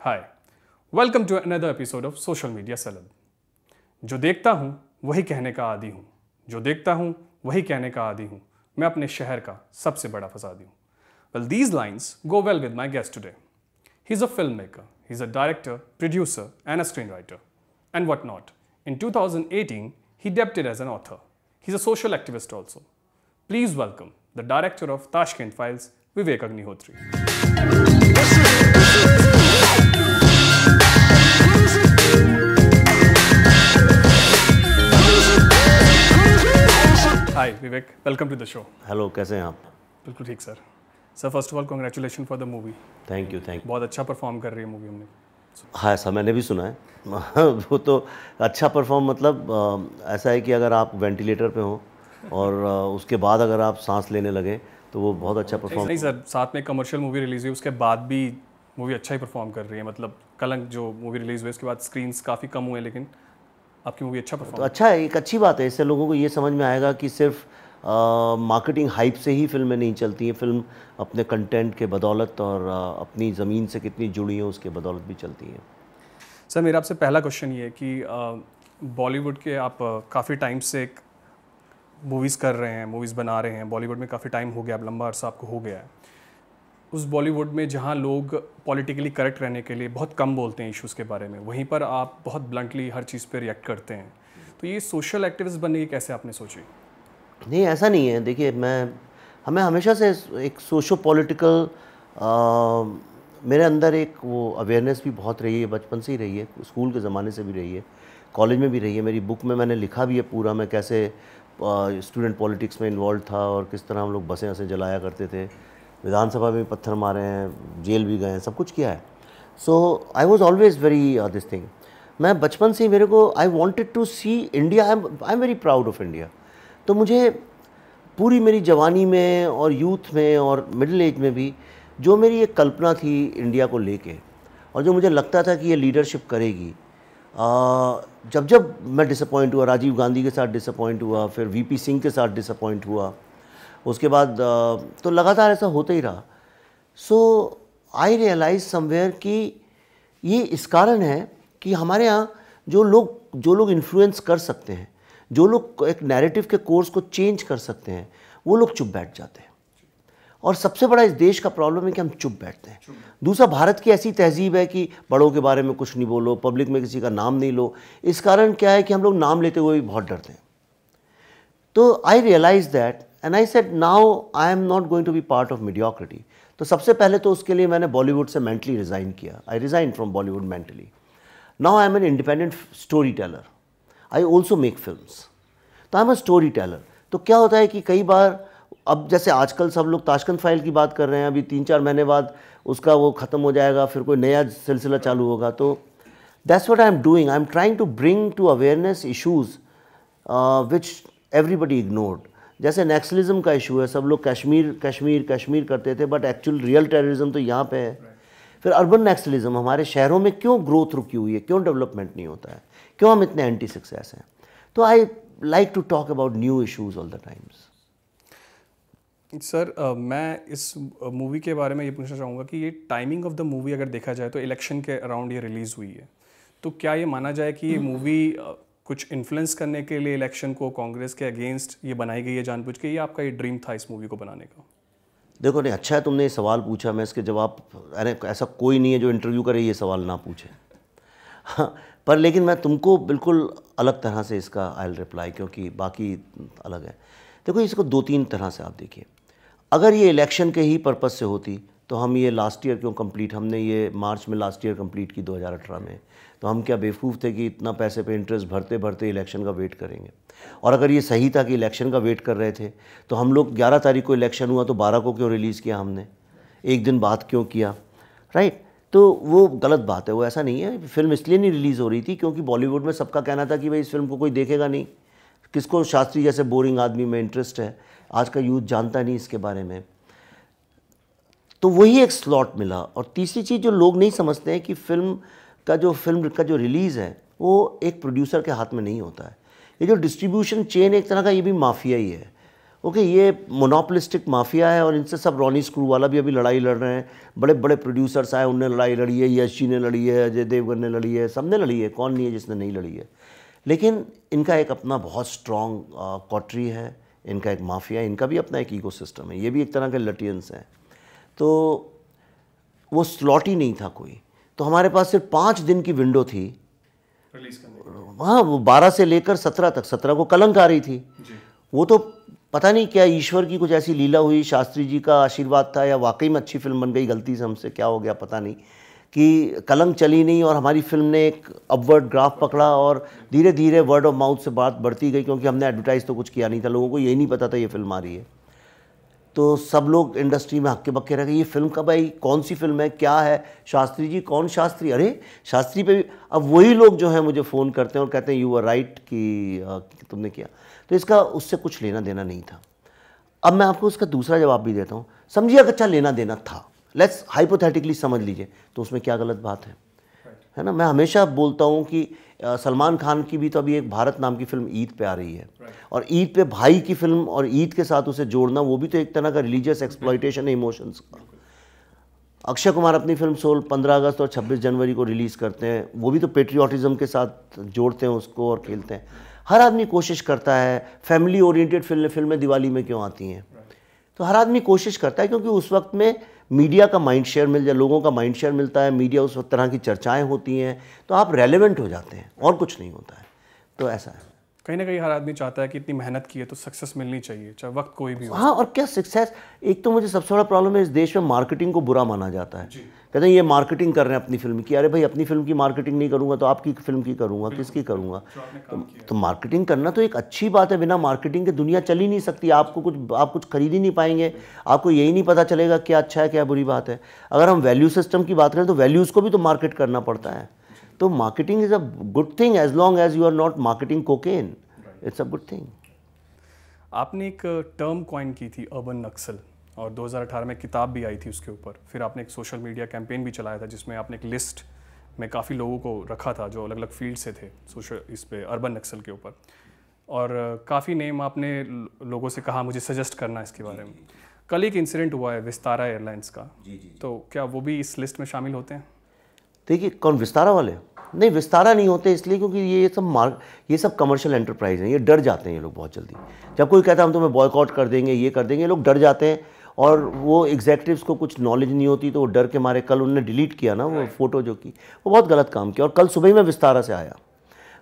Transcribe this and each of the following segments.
Hi, welcome to another episode of social media celeb. जो देखता हूँ वही कहने का आदी हूँ, जो देखता हूँ वही कहने का आदी हूँ, मैं अपने शहर का सबसे बड़ा फसादी हूँ। Well, these lines go well with my guest today. He's a filmmaker, he's a director, producer, and a screenwriter, and whatnot. In 2018, he debuted as an author. He's a social activist also. Please welcome the director of Tashkent Files, Vivek Agnihotri. Hi Vivek, welcome to the show. Hello, कैसे हैं आप? बिल्कुल ठीक sir. Sir first of all congratulation for the movie. Thank you. बहुत अच्छा perform कर रही है मूवी हमने। हाँ, ऐसा मैंने भी सुना है। वो तो अच्छा परफॉर्म मतलब ऐसा है कि अगर आप वेंटिलेटर पे हो और उसके बाद अगर आप सांस लेने लगे तो वो बहुत अच्छा परफॉर्म। नहीं सर, साथ में कमर्शियल मूवी रिलीज हुई उसके बाद भी मूवी अच्छा ही परफॉर्म कर रही है। मतलब कलंक जो मूवी रिलीज हुई उसके बाद स्क्रीन्स काफ़ी कम हुए, लेकिन आपकी मूवी अच्छा परफॉर्म। तो अच्छा है, एक अच्छी बात है। इससे लोगों को ये समझ में आएगा कि सिर्फ मार्केटिंग हाइप से ही फिल्में नहीं चलती हैं। फिल्म अपने कंटेंट के बदौलत और अपनी ज़मीन से कितनी जुड़ी हैं उसके बदौलत भी चलती हैं। सर मेरा आपसे पहला क्वेश्चन ये है कि बॉलीवुड के आप काफ़ी टाइम से मूवीज़ कर रहे हैं, मूवीज़ बना रहे हैं। बॉलीवुड में काफ़ी टाइम हो गया, अब लंबा अरसा आपको हो गया है उस बॉलीवुड में जहाँ लोग पॉलिटिकली करेक्ट रहने के लिए बहुत कम बोलते हैं इश्यूज़ के बारे में, वहीं पर आप बहुत ब्लंटली हर चीज़ पे रिएक्ट करते हैं। तो ये सोशल एक्टिविस्ट बनने की कैसे आपने सोची? नहीं, ऐसा नहीं है। देखिए, हमें हमेशा से एक सोशो पॉलिटिकल मेरे अंदर एक वो अवेयरनेस भी बहुत रही है, बचपन से ही रही है, स्कूल के ज़माने से भी रही है, कॉलेज में भी रही है। मेरी बुक में मैंने लिखा भी है पूरा, मैं कैसे स्टूडेंट पॉलिटिक्स में इन्वॉल्व था और किस तरह हम लोग बसें ऐसे जलाया करते थे, विधानसभा में पत्थर मारे हैं, जेल भी गए हैं, सब कुछ किया है। So I was always very this thing. मैं बचपन से ही मेरे को I wanted to see India. I am very proud of India. तो मुझे पूरी मेरी जवानी में और यूथ में और मिडिल एज में भी जो मेरी एक कल्पना थी इंडिया को लेके, और जो मुझे लगता था कि ये लीडरशिप करेगी, जब जब मैं डिसअपॉइंट हुआ, राजीव गांधी के साथ डिसअपॉइंट हुआ, फिर वीपी सिंह के साथ डिसअपॉइंट हुआ, उसके बाद तो लगातार ऐसा होता ही रहा। सो आई रियलाइज समवेयर कि ये इस कारण है कि हमारे यहाँ जो लोग इन्फ्लुएंस कर सकते हैं, जो लोग एक नैरेटिव के कोर्स को चेंज कर सकते हैं, वो लोग चुप बैठ जाते हैं। और सबसे बड़ा इस देश का प्रॉब्लम है कि हम चुप बैठते हैं। दूसरा, भारत की ऐसी तहजीब है कि बड़ों के बारे में कुछ नहीं बोलो, पब्लिक में किसी का नाम नहीं लो। इस कारण क्या है कि हम लोग नाम लेते हुए भी बहुत डरते हैं। तो I realise that and I said now I am not going to be part of mediocrity. तो सबसे पहले तो उसके लिए मैंने बॉलीवुड से मेंटली रिज़ाइन किया। I resign from Bollywood mentally. Now I am an independent story teller. I also make films. तो I am a story teller. तो क्या होता है कि कई बार, अब जैसे आजकल सब लोग ताशकंद फाइल की बात कर रहे हैं, अभी 3-4 महीने बाद उसका वो ख़त्म हो जाएगा, फिर कोई नया सिलसिला चालू होगा। तो that's what I am doing. I am trying to bring to awareness issues which everybody ignored. जैसे नक्सलिज्म का इशू है, सब लोग कश्मीर करते थे, बट एक्चुअल रियल टेररिज्म तो यहाँ पे है। फिर अर्बन नक्सलिज्म, हमारे शहरों में क्यों ग्रोथ रुकी हुई है, क्यों डेवलपमेंट नहीं होता है, क्यों हम इतने एंटी सक्सेस हैं। तो I like to talk about new issues all the times. Sir मैं इस मूवी के बारे में ये पूछना चाहूँगा कि ये टाइमिंग ऑफ द मूवी अगर देखा जाए तो इलेक्शन के अराउंड ये रिलीज़ हुई है, तो क्या ये माना जाए कि ये मूवी कुछ इन्फ्लुएंस करने के लिए इलेक्शन को कांग्रेस के अगेंस्ट ये बनाई गई है जानबूझ के, ये आपका ये ड्रीम था इस मूवी को बनाने का? देखो, नहीं, अच्छा है तुमने ये सवाल पूछा। मैं इसके जवाब, अरे ऐसा कोई नहीं है जो इंटरव्यू करे ये सवाल ना पूछे। हाँ, पर लेकिन मैं तुमको बिल्कुल अलग तरह से इसका आई विल रिप्लाई, क्योंकि बाकी अलग है। देखो, इसको 2-3 तरह से आप देखिए। अगर ये इलेक्शन के ही पर्पज़ से होती तो हम ये लास्ट ईयर क्यों कंप्लीट, हमने ये मार्च में लास्ट ईयर कंप्लीट की 2018 में, तो हम क्या बेवकूफ़ थे कि इतना पैसे पे इंटरेस्ट भरते भरते इलेक्शन का वेट करेंगे। और अगर ये सही था कि इलेक्शन का वेट कर रहे थे, तो हम लोग 11 तारीख को इलेक्शन हुआ तो 12 को क्यों रिलीज़ किया हमने, एक दिन बाद क्यों किया, राइट? तो वो गलत बात है। वो ऐसा नहीं है। फिल्म इसलिए नहीं रिलीज़ हो रही थी क्योंकि बॉलीवुड में सबका कहना था कि भाई इस फिल्म को कोई देखेगा नहीं, किसको शास्त्री जैसे बोरिंग आदमी में इंटरेस्ट है, आज का यूथ जानता नहीं इसके बारे में। तो वही एक स्लॉट मिला। और तीसरी चीज़ जो लोग नहीं समझते हैं कि फिल्म का जो रिलीज़ है वो एक प्रोड्यूसर के हाथ में नहीं होता है। ये जो डिस्ट्रीब्यूशन चेन एक तरह का, ये भी माफिया ही है। ओके ये मोनोपोलिस्टिक माफिया है और इनसे सब रॉनी स्क्रूवाला भी अभी लड़ाई लड़ रहे हैं, बड़े बड़े प्रोड्यूसर्स आए, उनने लड़ाई लड़ी है, यश जी ने लड़ी है, अजय देवगन ने लड़ी है, सब ने लड़ी है, कौन नहीं है जिसने नहीं लड़ी है। लेकिन इनका एक अपना बहुत स्ट्रॉन्ग कॉटरी है, इनका एक माफिया है, इनका भी अपना एक इकोसिस्टम है, ये भी एक तरह के लटियंस हैं। तो वो स्लॉट ही नहीं था कोई, तो हमारे पास सिर्फ 5 दिन की विंडो थी रिलीज करने की। हाँ, वो 12 से लेकर 17 तक, 17 को कलंक आ रही थी जी। वो तो पता नहीं क्या ईश्वर की कुछ ऐसी लीला हुई, शास्त्री जी का आशीर्वाद था या वाकई में अच्छी फिल्म बन गई, गलती से हमसे क्या हो गया पता नहीं, कि कलंक चली नहीं और हमारी फिल्म ने एक अपवर्ड ग्राफ पकड़ा और धीरे धीरे वर्ड ऑफ माउथ से बात बढ़ती गई, क्योंकि हमने एडवर्टाइज तो कुछ किया नहीं था, लोगों को यही नहीं पता था ये फिल्म आ रही है। तो सब लोग इंडस्ट्री में हक्के बक्के रह गए, ये फिल्म कब आई, कौन सी फिल्म है, क्या है, शास्त्री जी कौन शास्त्री, अरे शास्त्री पे भी। अब वही लोग जो हैं मुझे फ़ोन करते हैं और कहते हैं यू आर राइट कि तुमने किया। तो इसका उससे कुछ लेना देना नहीं था। अब मैं आपको उसका दूसरा जवाब भी देता हूँ, समझिए अगर अच्छा लेना देना था, लेट्स हाइपोथेटिकली समझ लीजिए, तो उसमें क्या गलत बात है ना। मैं हमेशा बोलता हूँ कि सलमान खान की भी तो अभी एक भारत नाम की फिल्म ईद पे आ रही है, और ईद पे भाई की फिल्म और ईद के साथ उसे जोड़ना, वो भी तो एक तरह का रिलीजियस एक्सप्लॉयटेशन है इमोशंस का। अक्षय कुमार अपनी फिल्म सोल 15 अगस्त और 26 जनवरी को रिलीज़ करते हैं, वो भी तो पेट्रियाटिज़म के साथ जोड़ते हैं उसको और खेलते हैं। हर आदमी कोशिश करता है, फैमिली ओरिएंटेड फिल्में दिवाली में क्यों आती हैं, तो हर आदमी कोशिश करता है, क्योंकि उस वक्त में मीडिया का माइंड शेयर मिल जाए, लोगों का माइंड शेयर मिलता है, मीडिया उस तरह की चर्चाएं होती हैं, तो आप रेलेवेंट हो जाते हैं, और कुछ नहीं होता है। तो ऐसा है, कहीं ना कहीं हर आदमी चाहता है कि इतनी मेहनत की है तो सक्सेस मिलनी चाहिए, चाहे वक्त कोई भी हो। हाँ, और क्या सक्सेस, एक तो मुझे सबसे बड़ा प्रॉब्लम है इस देश में मार्केटिंग को बुरा माना जाता है। कहते हैं ये मार्केटिंग कर रहे हैं अपनी फिल्म की, अरे भाई अपनी फिल्म की मार्केटिंग नहीं करूँगा तो आपकी फिल्म की करूँगा, किसकी करूँगा। तो मार्केटिंग करना तो एक अच्छी बात है, बिना मार्केटिंग के दुनिया चल ही नहीं सकती, आप कुछ खरीद ही नहीं पाएंगे, आपको यही नहीं पता चलेगा क्या अच्छा है क्या बुरी बात है। अगर हम वैल्यू सिस्टम की बात करें तो वैल्यूज़ को भी तो मार्केट करना पड़ता है। तो marketing is a good thing as long as you are not marketing cocaine, it's a good thing. आपने एक टर्म कॉइन की थी अर्बन नक्सल, और 2018 में किताब भी आई थी उसके ऊपर। फिर आपने एक सोशल मीडिया कैंपेन भी चलाया था जिसमें आपने एक लिस्ट में काफ़ी लोगों को रखा था जो अलग अलग फील्ड से थे सोशल इस पे अर्बन नक्सल के ऊपर, और काफ़ी नेम आपने लोगों से कहा मुझे सजेस्ट करना इसके बारे में। कल एक इंसिडेंट हुआ है विस्तारा एयरलाइंस का, तो क्या वो भी इस लिस्ट में शामिल होते हैं? देखिए, कौन विस्तारा वाले? नहीं, विस्तारा नहीं होते इसलिए क्योंकि ये सब कमर्शियल एंटरप्राइज हैं, ये डर जाते हैं ये लोग बहुत जल्दी। जब कोई कहता है हम तुम्हें बॉयकॉट कर देंगे, ये कर देंगे, ये लोग डर जाते हैं, और वो एग्जेक्टिव्स को कुछ नॉलेज नहीं होती, तो वो डर के मारे, कल उन्होंने डिलीट किया ना वो फ़ोटो जो की, वो बहुत गलत काम किया। और कल सुबह ही मैं विस्तारा से आया,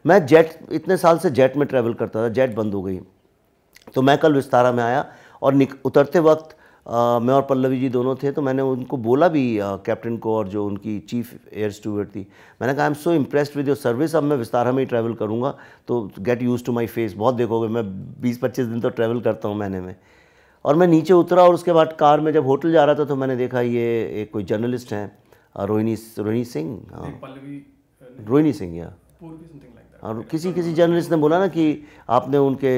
मैं जेट, इतने साल से जेट में ट्रैवल करता था, जेट बंद हो गई, तो मैं कल विस्तारा में आया, और उतरते वक्त मैं और पल्लवी जी दोनों थे, तो मैंने उनको बोला भी कैप्टन को और जो उनकी चीफ एयर स्टूवर्ड थी, मैंने कहा I am so impressed with your service, अब मैं विस्तारा में ही ट्रैवल करूँगा, तो get use to my face. बहुत देखोगे मैं 20-25 दिन तो ट्रैवल करता हूँ महीने में। और मैं नीचे उतरा और उसके बाद कार में जब होटल जा रहा था तो मैंने देखा ये एक कोई जर्नलिस्ट हैं, रोहिणी सिंह, रोहिणी सिंह या और किसी जर्नलिस्ट ने बोला ना कि आपने उनके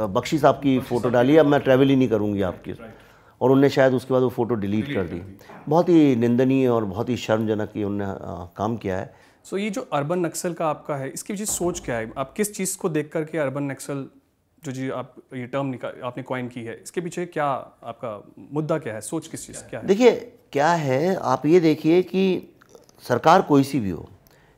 बख्शी साहब की फ़ोटो डाली, अब मैं ट्रैवल ही नहीं करूँगी आपकी, और उनने शायद उसके बाद वो फ़ोटो डिलीट कर दी। बहुत ही निंदनीय और बहुत ही शर्मजनक ये उनने काम किया है। सो ये जो अर्बन नक्सल का आपका है, इसकी पीछे सोच क्या है? आप किस चीज़ को देख करके अर्बन नक्सल जो जी आप ये टर्म आपने कॉइन की है, इसके पीछे क्या आपका मुद्दा क्या है, सोच किस चीज़ क्या है? देखिए क्या है, आप ये देखिए कि सरकार कोई सी भी हो,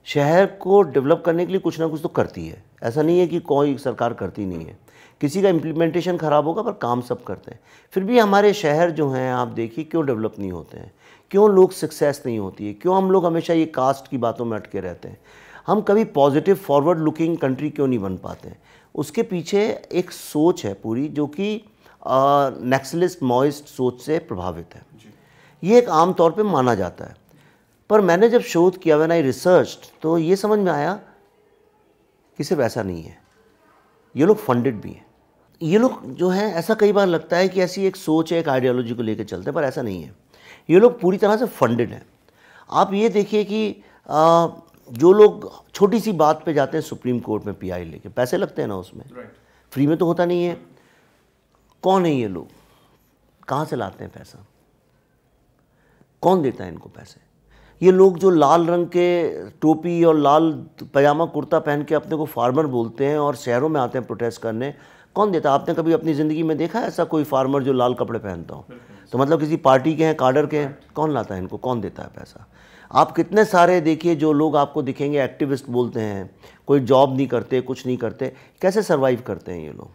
शहर को डेवलप करने के लिए कुछ ना कुछ तो करती है, ऐसा नहीं है कि कोई सरकार करती नहीं है। किसी का इम्प्लीमेंटेशन ख़राब होगा पर काम सब करते हैं। फिर भी हमारे शहर जो हैं आप देखिए क्यों डेवलप नहीं होते हैं, क्यों लोग सक्सेस नहीं होती है, क्यों हम लोग हमेशा ये कास्ट की बातों में अटके रहते हैं, हम कभी पॉजिटिव फॉरवर्ड लुकिंग कंट्री क्यों नहीं बन पाते हैं। उसके पीछे एक सोच है पूरी जो कि नक्सलिस्ट मॉइस्ट सोच से प्रभावित है। ये एक आम तौर पे माना जाता है, पर मैंने जब शोध किया, व्हेन आई रिसर्च्ड, तो ये समझ में आया कि सिर्फ ऐसा नहीं है, ये लोग फंडेड भी हैं। ये लोग जो हैं, ऐसा कई बार लगता है कि ऐसी एक सोच है, एक आइडियोलॉजी को लेकर चलते हैं, पर ऐसा नहीं है। ये लोग पूरी तरह से फंडेड हैं। आप ये देखिए कि जो लोग छोटी सी बात पे जाते हैं सुप्रीम कोर्ट में पीआई लेके, पैसे लगते हैं ना उसमें, फ्री में तो होता नहीं है। कौन है ये लोग, कहाँ से लाते हैं पैसा, कौन देता है इनको पैसे? ये लोग जो लाल रंग के टोपी और लाल पजामा कुर्ता पहन के अपने को फार्मर बोलते हैं और शहरों में आते हैं प्रोटेस्ट करने, कौन देता? आपने कभी अपनी ज़िंदगी में देखा है ऐसा कोई फार्मर जो लाल कपड़े पहनता हो? तो मतलब किसी पार्टी के हैं, काडर के हैं, कौन लाता है इनको, कौन देता है पैसा? आप कितने सारे देखिए जो लोग आपको दिखेंगे एक्टिविस्ट बोलते हैं, कोई जॉब नहीं करते, कुछ नहीं करते, कैसे सर्वाइव करते हैं ये लोग,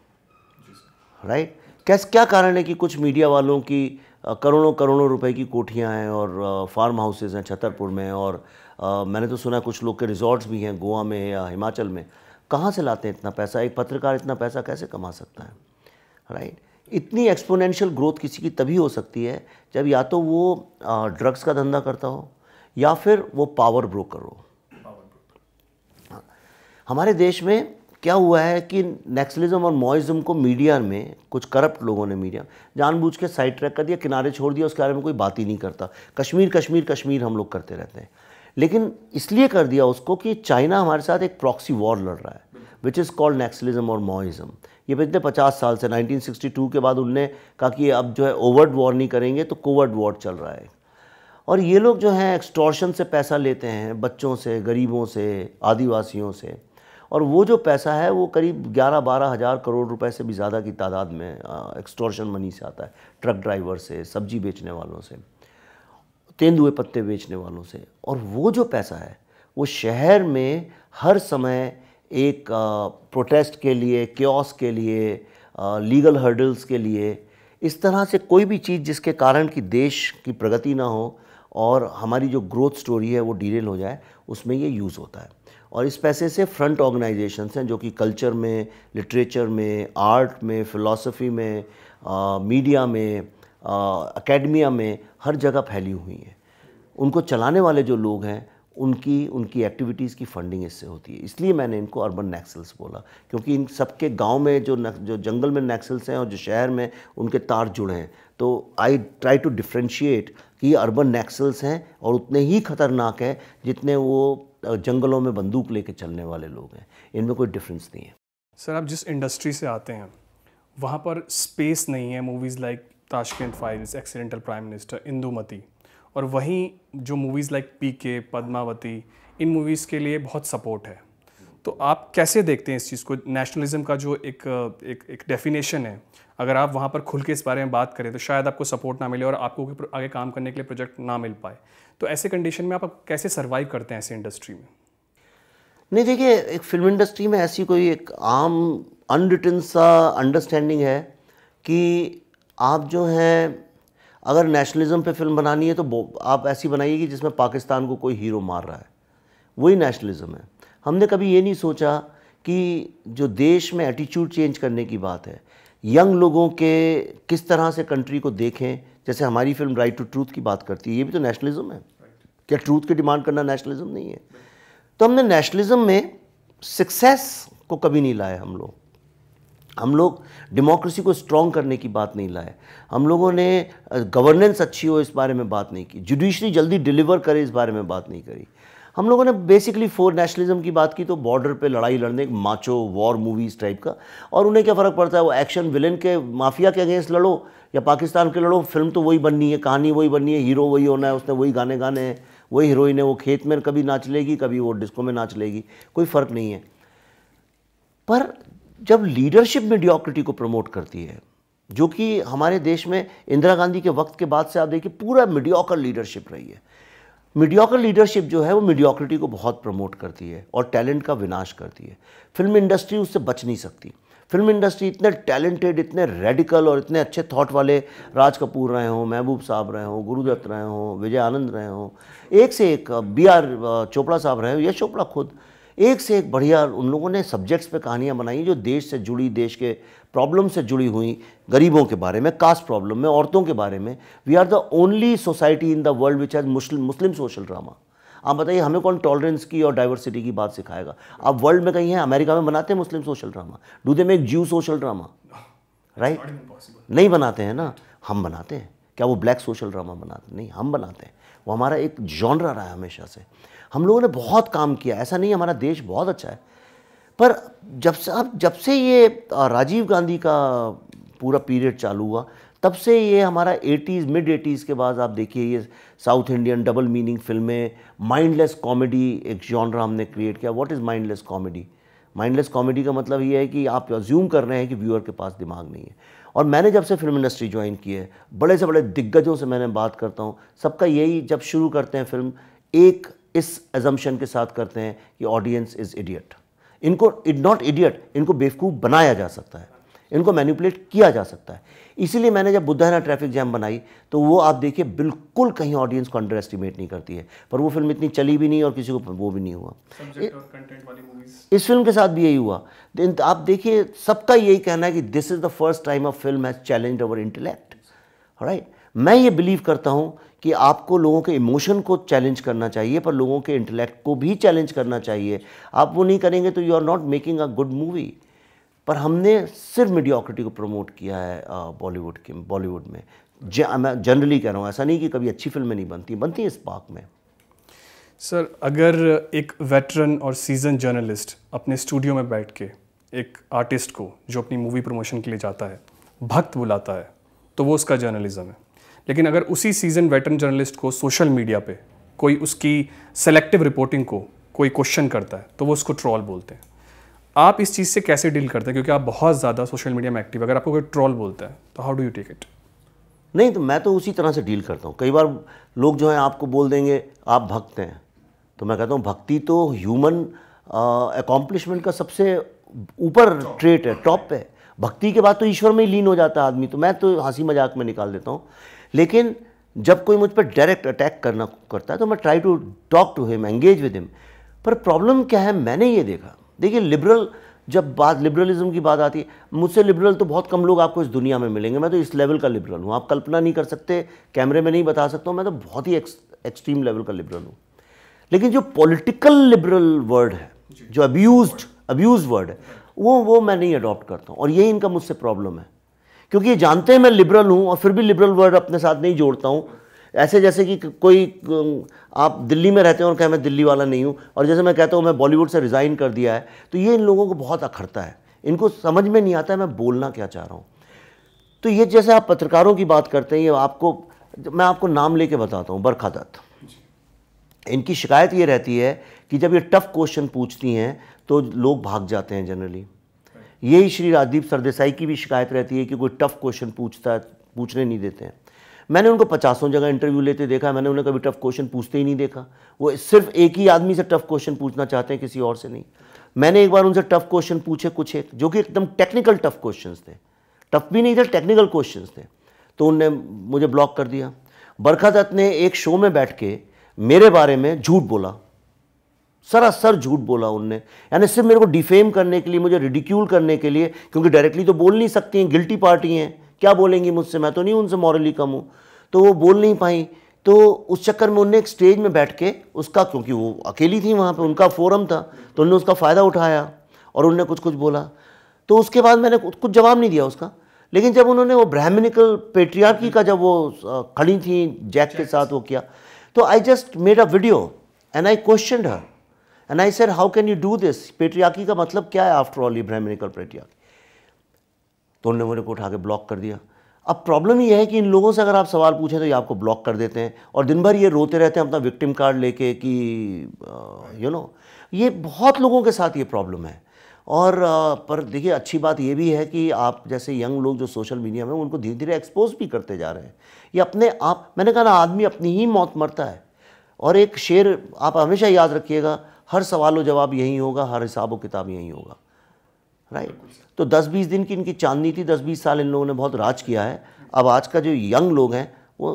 राइट? क्या कारण है कि कुछ मीडिया वालों की करोड़ों करोड़ों रुपए की कोठियाँ हैं और फार्म हाउसेज हैं छतरपुर में, और मैंने तो सुना कुछ लोग के रिजॉर्ट्स भी हैं गोवा में या हिमाचल में। कहाँ से लाते हैं इतना पैसा? एक पत्रकार इतना पैसा कैसे कमा सकता है, राइट? इतनी एक्सपोनेंशियल ग्रोथ किसी की तभी हो सकती है जब या तो वो ड्रग्स का धंधा करता हो या फिर वो पावर ब्रोकर हो। हमारे देश में क्या हुआ है कि नक्सलिज्म और मॉइज्म को मीडिया में कुछ करप्ट लोगों ने मीडिया जानबूझ के साइड ट्रैक कर दिया, किनारे छोड़ दिया, उसके बारे में कोई बात ही नहीं करता। कश्मीर कश्मीर कश्मीर हम लोग करते रहते हैं, लेकिन इसलिए कर दिया उसको कि चाइना हमारे साथ एक प्रॉक्सी वॉर लड़ रहा है, विच इज़ कॉल्ड नक्सलिज्म और मॉइज्म। ये पिछले 50 साल से 1962 के बाद उनने कहा कि अब जो है ओवर्ट वॉर नहीं करेंगे तो कोवर्ट वॉर चल रहा है। और ये लोग जो हैं एक्सटॉर्शन से पैसा लेते हैं बच्चों से, गरीबों से, आदिवासियों से, और वो जो पैसा है वो करीब 11-12 हज़ार करोड़ रुपए से भी ज़्यादा की तादाद में एक्सटॉर्शन मनी से आता है। ट्रक ड्राइवर से, सब्जी बेचने वालों से, तेंदुए पत्ते बेचने वालों से। और वो जो पैसा है वो शहर में हर समय एक प्रोटेस्ट के लिए, क्योस के लिए, लीगल हर्डल्स के लिए, इस तरह से कोई भी चीज़ जिसके कारण कि देश की प्रगति ना हो और हमारी जो ग्रोथ स्टोरी है वो डिरेल हो जाए, उसमें ये यूज़ होता है। और इस पैसे से फ्रंट ऑर्गेनाइजेशंस हैं जो कि कल्चर में, लिटरेचर में, आर्ट में, फ़िलॉसफी में, मीडिया में, एकेडमिया में, हर जगह फैली हुई हैं। उनको चलाने वाले जो लोग हैं उनकी एक्टिविटीज़ की फंडिंग इससे होती है। इसलिए मैंने इनको अर्बन नक्सल्स बोला, क्योंकि इन सबके गांव में जो जंगल में नक्सल्स हैं और जो शहर में उनके तार जुड़े हैं। तो आई ट्राई टू डिफ्रेंशिएट कि ये अर्बन नक्सल्स हैं और उतने ही खतरनाक हैं जितने वो जंगलों में बंदूक लेके चलने वाले लोग हैं। इनमें कोई डिफरेंस नहीं है। सर, आप जिस इंडस्ट्री से आते हैं वहाँ पर स्पेस नहीं है movies like Tashkent files, accidental prime minister, Indumati, और वहीं जो मूवीज़ लाइक पीके, पद्मावती, इन मूवीज़ के लिए बहुत सपोर्ट है। तो आप कैसे देखते हैं इस चीज़ को? नेशनलिज्म का जो एक डेफिनेशन है, अगर आप वहाँ पर खुल के इस बारे में बात करें तो शायद आपको सपोर्ट ना मिले और आपको आगे काम करने के लिए प्रोजेक्ट ना मिल पाए। तो ऐसे कंडीशन में आप कैसे सर्वाइव करते हैं ऐसे इंडस्ट्री में? नहीं, देखिए, एक फिल्म इंडस्ट्री में ऐसी कोई एक आम अनरिटन सा अंडरस्टैंडिंग है कि आप जो हैं, अगर नेशनलिज्म पे फिल्म बनानी है तो आप ऐसी बनाइए कि जिसमें पाकिस्तान को कोई हीरो मार रहा है, वही नेशनलिज्म है। हमने कभी ये नहीं सोचा कि जो देश में एटीट्यूड चेंज करने की बात है, यंग लोगों के किस तरह से कंट्री को देखें, जैसे हमारी फिल्म राइट टू ट्रूथ की बात करती है, ये भी तो नेशनलिज्म है। क्या ट्रूथ की डिमांड करना नेशनलिज्म नहीं है? तो हमने नेशनलिज्म में सक्सेस को कभी नहीं लाया। हम लोग डेमोक्रेसी को स्ट्रॉन्ग करने की बात नहीं लाए। हम लोगों ने गवर्नेंस अच्छी हो इस बारे में बात नहीं की, जुडिशरी जल्दी डिलीवर करे इस बारे में बात नहीं करी। हम लोगों ने बेसिकली फॉर नेशनलिज्म की बात की तो बॉर्डर पे लड़ाई लड़ने, माचो वॉर मूवीज़ टाइप का, और उन्हें क्या फ़र्क पड़ता है वो एक्शन विलेन के, माफिया के अगेंस्ट लड़ो या पाकिस्तान के लड़ो, फिल्म तो वही बननी है, कहानी वही बननी है, हीरो वही होना है, उसने वही गाने गाने हैं, वही हीरोइन है, वो खेत में कभी नाच लेगी, कभी वो डिस्को में नाच लेगी, कोई फ़र्क नहीं है। पर जब लीडरशिप मीडियोक्रिटी को प्रमोट करती है, जो कि हमारे देश में इंदिरा गांधी के वक्त के बाद से आप देखिए पूरा मीडियोकर लीडरशिप रही है। मीडियोकर लीडरशिप जो है वो मीडियोक्रिटी को बहुत प्रमोट करती है और टैलेंट का विनाश करती है। फिल्म इंडस्ट्री उससे बच नहीं सकती। फिल्म इंडस्ट्री इतने टैलेंटेड, इतने रेडिकल और इतने अच्छे थॉट वाले राज कपूर रहे हों, महबूब साहब रहे हों, गुरुदत्त रहे हों, विजय आनंद रहे हों, एक से एक BR चोपड़ा साहब रहे हों, यश चोपड़ा खुद, एक से एक बढ़िया उन लोगों ने सब्जेक्ट्स पे कहानियाँ बनाई जो देश से जुड़ी, देश के प्रॉब्लम से जुड़ी हुई, गरीबों के बारे में, कास्ट प्रॉब्लम में, औरतों के बारे में। We are the only society in the world which has Muslim social drama. आप बताइए, हमें कौन टॉलरेंस की और डाइवर्सिटी की बात सिखाएगा? आप वर्ल्ड में कहीं हैं, अमेरिका में बनाते हैं Muslim social drama? Do they make Jew social drama? Right, नहीं बनाते हैं ना। हम बनाते हैं। क्या वो ब्लैक सोशल ड्रामा बनाते? नहीं, हम बनाते हैं। वो हमारा एक जॉनरा रहा है हमेशा से। हम लोगों ने बहुत काम किया, ऐसा नहीं, हमारा देश बहुत अच्छा है। पर जब से ये राजीव गांधी का पूरा पीरियड चालू हुआ, तब से ये हमारा 80s मिड 80s के बाद आप देखिए ये साउथ इंडियन डबल मीनिंग फिल्में, माइंडलेस कॉमेडी एक जॉनरा हमने क्रिएट किया। What is mindless comedy? Mindless comedy का मतलब ये है कि आप अज्यूम कर रहे हैं कि व्यूअर के पास दिमाग नहीं है। और मैंने जब से फिल्म इंडस्ट्री ज्वाइन की है, बड़े से बड़े दिग्गजों से मैंने बात करता हूँ, सबका यही जब शुरू करते हैं फिल्म, एक इस एजम्पशन के साथ करते हैं कि ऑडियंस इज़ इडियट। इनको नॉट इडियट, इनको बेवकूफ़ बनाया जा सकता है, इनको मैनिपुलेट किया जा सकता है। इसीलिए मैंने जब बुद्धा है ना ट्रैफिक जैम बनाई तो वो आप देखिए बिल्कुल कहीं ऑडियंस को अंडर एस्टिमेट नहीं करती है, पर वो फिल्म इतनी चली भी नहीं और किसी को वो भी नहीं हुआ। सब्जेक्ट और कंटेंट वाली मूवीज इस फिल्म के साथ भी यही हुआ। आप देखिए सबका यही कहना है कि this is the first time a film has challenged our intellect, right. मैं ये बिलीव करता हूँ कि आपको लोगों के इमोशन को चैलेंज करना चाहिए, पर लोगों के इंटेलेक्ट को भी चैलेंज करना चाहिए। आप वो नहीं करेंगे तो you are not making a good movie. पर हमने सिर्फ मीडियोक्रिटी को प्रमोट किया है बॉलीवुड में। मैं जनरली कह रहा हूँ, ऐसा नहीं कि कभी अच्छी फिल्में नहीं बनती हैं इस पार्क में। सर, अगर एक वेटरन और सीजन जर्नलिस्ट अपने स्टूडियो में बैठ के एक आर्टिस्ट को जो अपनी मूवी प्रमोशन के लिए जाता है भक्त बुलाता है तो वो उसका जर्नलिज्म है। लेकिन अगर उसी सीजन वेटरन जर्नलिस्ट को सोशल मीडिया पे कोई उसकी सेलेक्टिव रिपोर्टिंग को कोई क्वेश्चन करता है तो वो उसको ट्रोल बोलते हैं। आप इस चीज़ से कैसे डील करते हैं, क्योंकि आप बहुत ज़्यादा सोशल मीडिया में एक्टिव, अगर आपको कोई ट्रोल बोलता है तो how do you take it? नहीं, तो मैं तो उसी तरह से डील करता हूँ। कई बार लोग जो हैं आपको बोल देंगे आप भक्त हैं, तो मैं कहता हूँ भक्ति तो ह्यूमन अकॉम्प्लिशमेंट का सबसे ऊपर ट्रेट है, टॉप पे। भक्ति के बाद तो ईश्वर में ही लीन हो जाता है आदमी, तो मैं तो हंसी मजाक में निकाल देता हूँ। लेकिन जब कोई मुझ पर डायरेक्ट अटैक करता है तो मैं try to talk to him, engage with him. पर प्रॉब्लम क्या है, मैंने ये देखा, देखिए लिबरलिज्म की बात आती है, मुझसे लिबरल तो बहुत कम लोग आपको इस दुनिया में मिलेंगे। मैं तो इस लेवल का लिबरल हूँ, आप कल्पना नहीं कर सकते, कैमरे में नहीं बता सकता हूँ। मैं तो बहुत ही एक्सट्रीम लेवल का लिबरल हूँ। लेकिन जो पॉलिटिकल लिबरल वर्ड है, जो अब्यूज वर्ड है, वो मैं नहीं अडॉप्ट करता हूँ। और यही इनका मुझसे प्रॉब्लम है, क्योंकि ये जानते हैं मैं लिबरल हूँ और फिर भी लिबरल वर्ड अपने साथ नहीं जोड़ता हूँ। ऐसे जैसे कि कोई आप दिल्ली में रहते हैं और कहें मैं दिल्ली वाला नहीं हूँ, और जैसे मैं कहता हूँ मैं बॉलीवुड से रिज़ाइन कर दिया है, तो ये इन लोगों को बहुत अखरता है। इनको समझ में नहीं आता है मैं बोलना क्या चाह रहा हूँ। तो ये जैसे आप पत्रकारों की बात करते हैं, ये मैं आपको नाम लेके बताता हूँ, बरखा दत्त। इनकी शिकायत ये रहती है कि जब ये टफ क्वेश्चन पूछती हैं तो लोग भाग जाते हैं जनरली। यही श्री राजदीप सरदेसाई की भी शिकायत रहती है कि कोई टफ क्वेश्चन पूछने नहीं देते हैं। मैंने उनको 50 जगह इंटरव्यू लेते देखा, मैंने उन्हें कभी टफ क्वेश्चन पूछते ही नहीं देखा। वो सिर्फ एक ही आदमी से टफ क्वेश्चन पूछना चाहते हैं, किसी और से नहीं। मैंने एक बार उनसे टफ क्वेश्चन पूछे कुछ एक, जो कि एकदम टेक्निकल टफ क्वेश्चंस थे, टफ भी नहीं थे, टेक्निकल क्वेश्चंस थे, तो उनने मुझे ब्लॉक कर दिया। बरखा दत्त ने एक शो में बैठ के मेरे बारे में झूठ बोला, सरासर झूठ बोला उनने, यानी सिर्फ मेरे को डिफेम करने के लिए, मुझे रिडिक्यूल करने के लिए, क्योंकि डायरेक्टली तो बोल नहीं सकती हैं, गिल्टी पार्टी हैं, क्या बोलेंगी मुझसे, मैं तो नहीं उनसे मॉरली कम हूँ, तो वो बोल नहीं पाई। तो उस चक्कर में उनने एक स्टेज में बैठ के उसका, क्योंकि वो अकेली थी वहाँ पे, उनका फोरम था, तो उन्होंने उसका फ़ायदा उठाया और उन्होंने कुछ बोला। तो उसके बाद मैंने कुछ जवाब नहीं दिया उसका। लेकिन जब उन्होंने वो ब्राह्मणिकल पेट्रियार्की का जब वो खड़ी थी जैक के साथ वो किया, तो I just made a video and I questioned her and I said how can you do this, patriarchy का मतलब क्या है आफ्टर ऑल, ये ब्राह्मणिकल पेट्रियार्की। तो उन्होंने मेरे को उठा के ब्लॉक कर दिया। अब प्रॉब्लम ये है कि इन लोगों से अगर आप सवाल पूछें तो ये आपको ब्लॉक कर देते हैं और दिन भर ये रोते रहते हैं अपना विक्टिम कार्ड लेके कि ये बहुत लोगों के साथ ये प्रॉब्लम है। और पर देखिए अच्छी बात ये भी है कि आप जैसे यंग लोग जो सोशल मीडिया में, उनको धीरे धीरे एक्सपोज भी करते जा रहे हैं। ये अपने आप, मैंने कहा ना, आदमी अपनी ही मौत मरता है। और एक शेर आप हमेशा याद रखिएगा, हर सवाल व जवाब यही होगा, हर हिसाब व किताब यही होगा, राइट। तो 10-20 दिन की इनकी चांदनी थी, 10-20 साल इन लोगों ने बहुत राज किया है। अब आज का जो यंग लोग हैं वो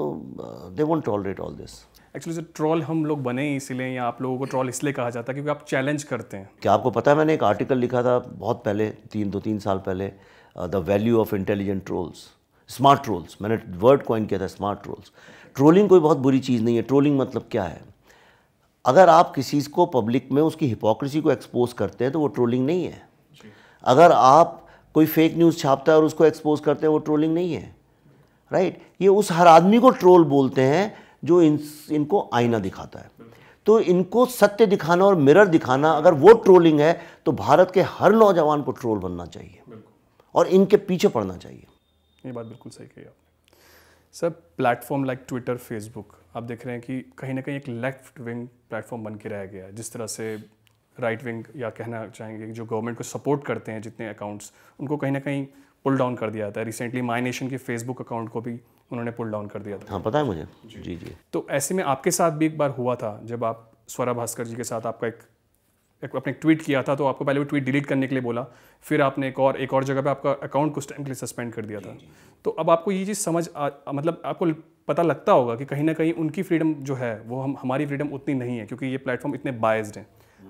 they won't tolerate all this. Actually troll हम लोग बने ही इसलिए, या आप लोगों को ट्रोल इसलिए कहा जाता है क्योंकि आप चैलेंज करते हैं। क्या आपको पता है, मैंने एक आर्टिकल लिखा था बहुत पहले, 2-3 साल पहले, the value of intelligent trolls, smart trolls. मैंने वर्ड कॉइन किया था, स्मार्ट ट्रोल्स। ट्रोलिंग कोई बहुत बुरी चीज़ नहीं है। ट्रोलिंग मतलब क्या है, अगर आप किसी को पब्लिक में उसकी हिपोक्रेसी को एक्सपोज करते हैं तो वो ट्रोलिंग नहीं है। अगर आप कोई फेक न्यूज़ छापता है और उसको एक्सपोज करते हैं, वो ट्रोलिंग नहीं है, राइट। ये उस हर आदमी को ट्रोल बोलते हैं जो इनको आईना दिखाता है। तो इनको सत्य दिखाना और मिरर दिखाना, अगर वो ट्रोलिंग है तो भारत के हर नौजवान को ट्रोल बनना चाहिए और इनके पीछे पड़ना चाहिए। ये बात बिल्कुल सही कही आपने। Sir platform like Twitter, Facebook, आप देख रहे हैं कि कहीं ना कहीं एक लेफ्ट विंग प्लेटफॉर्म बन के रह गया है। जिस तरह से राइट विंग, या कहना चाहेंगे जो गवर्नमेंट को सपोर्ट करते हैं जितने अकाउंट्स, उनको कहीं ना कहीं पुल डाउन कर दिया था। रिसेंटली माई नेशन के फेसबुक अकाउंट को भी उन्होंने पुल डाउन कर दिया था। हाँ, पता है मुझे। जी जी। तो ऐसे में आपके साथ भी एक बार हुआ था, जब आप स्वरा भास्कर जी के साथ आपका आपने एक ट्वीट किया था, तो आपको पहले वो ट्वीट डिलीट करने के लिए बोला, फिर आपने एक और जगह पे आपका अकाउंट कुछ टाइम के लिए सस्पेंड कर दिया था। तो अब आपको ये चीज़ मतलब आपको पता लगता होगा कि कहीं ना कहीं उनकी फ्रीडम जो है वो हमारी फ्रीडम उतनी नहीं है, क्योंकि ये प्लेटफॉर्म इतने बायस्ड हैं।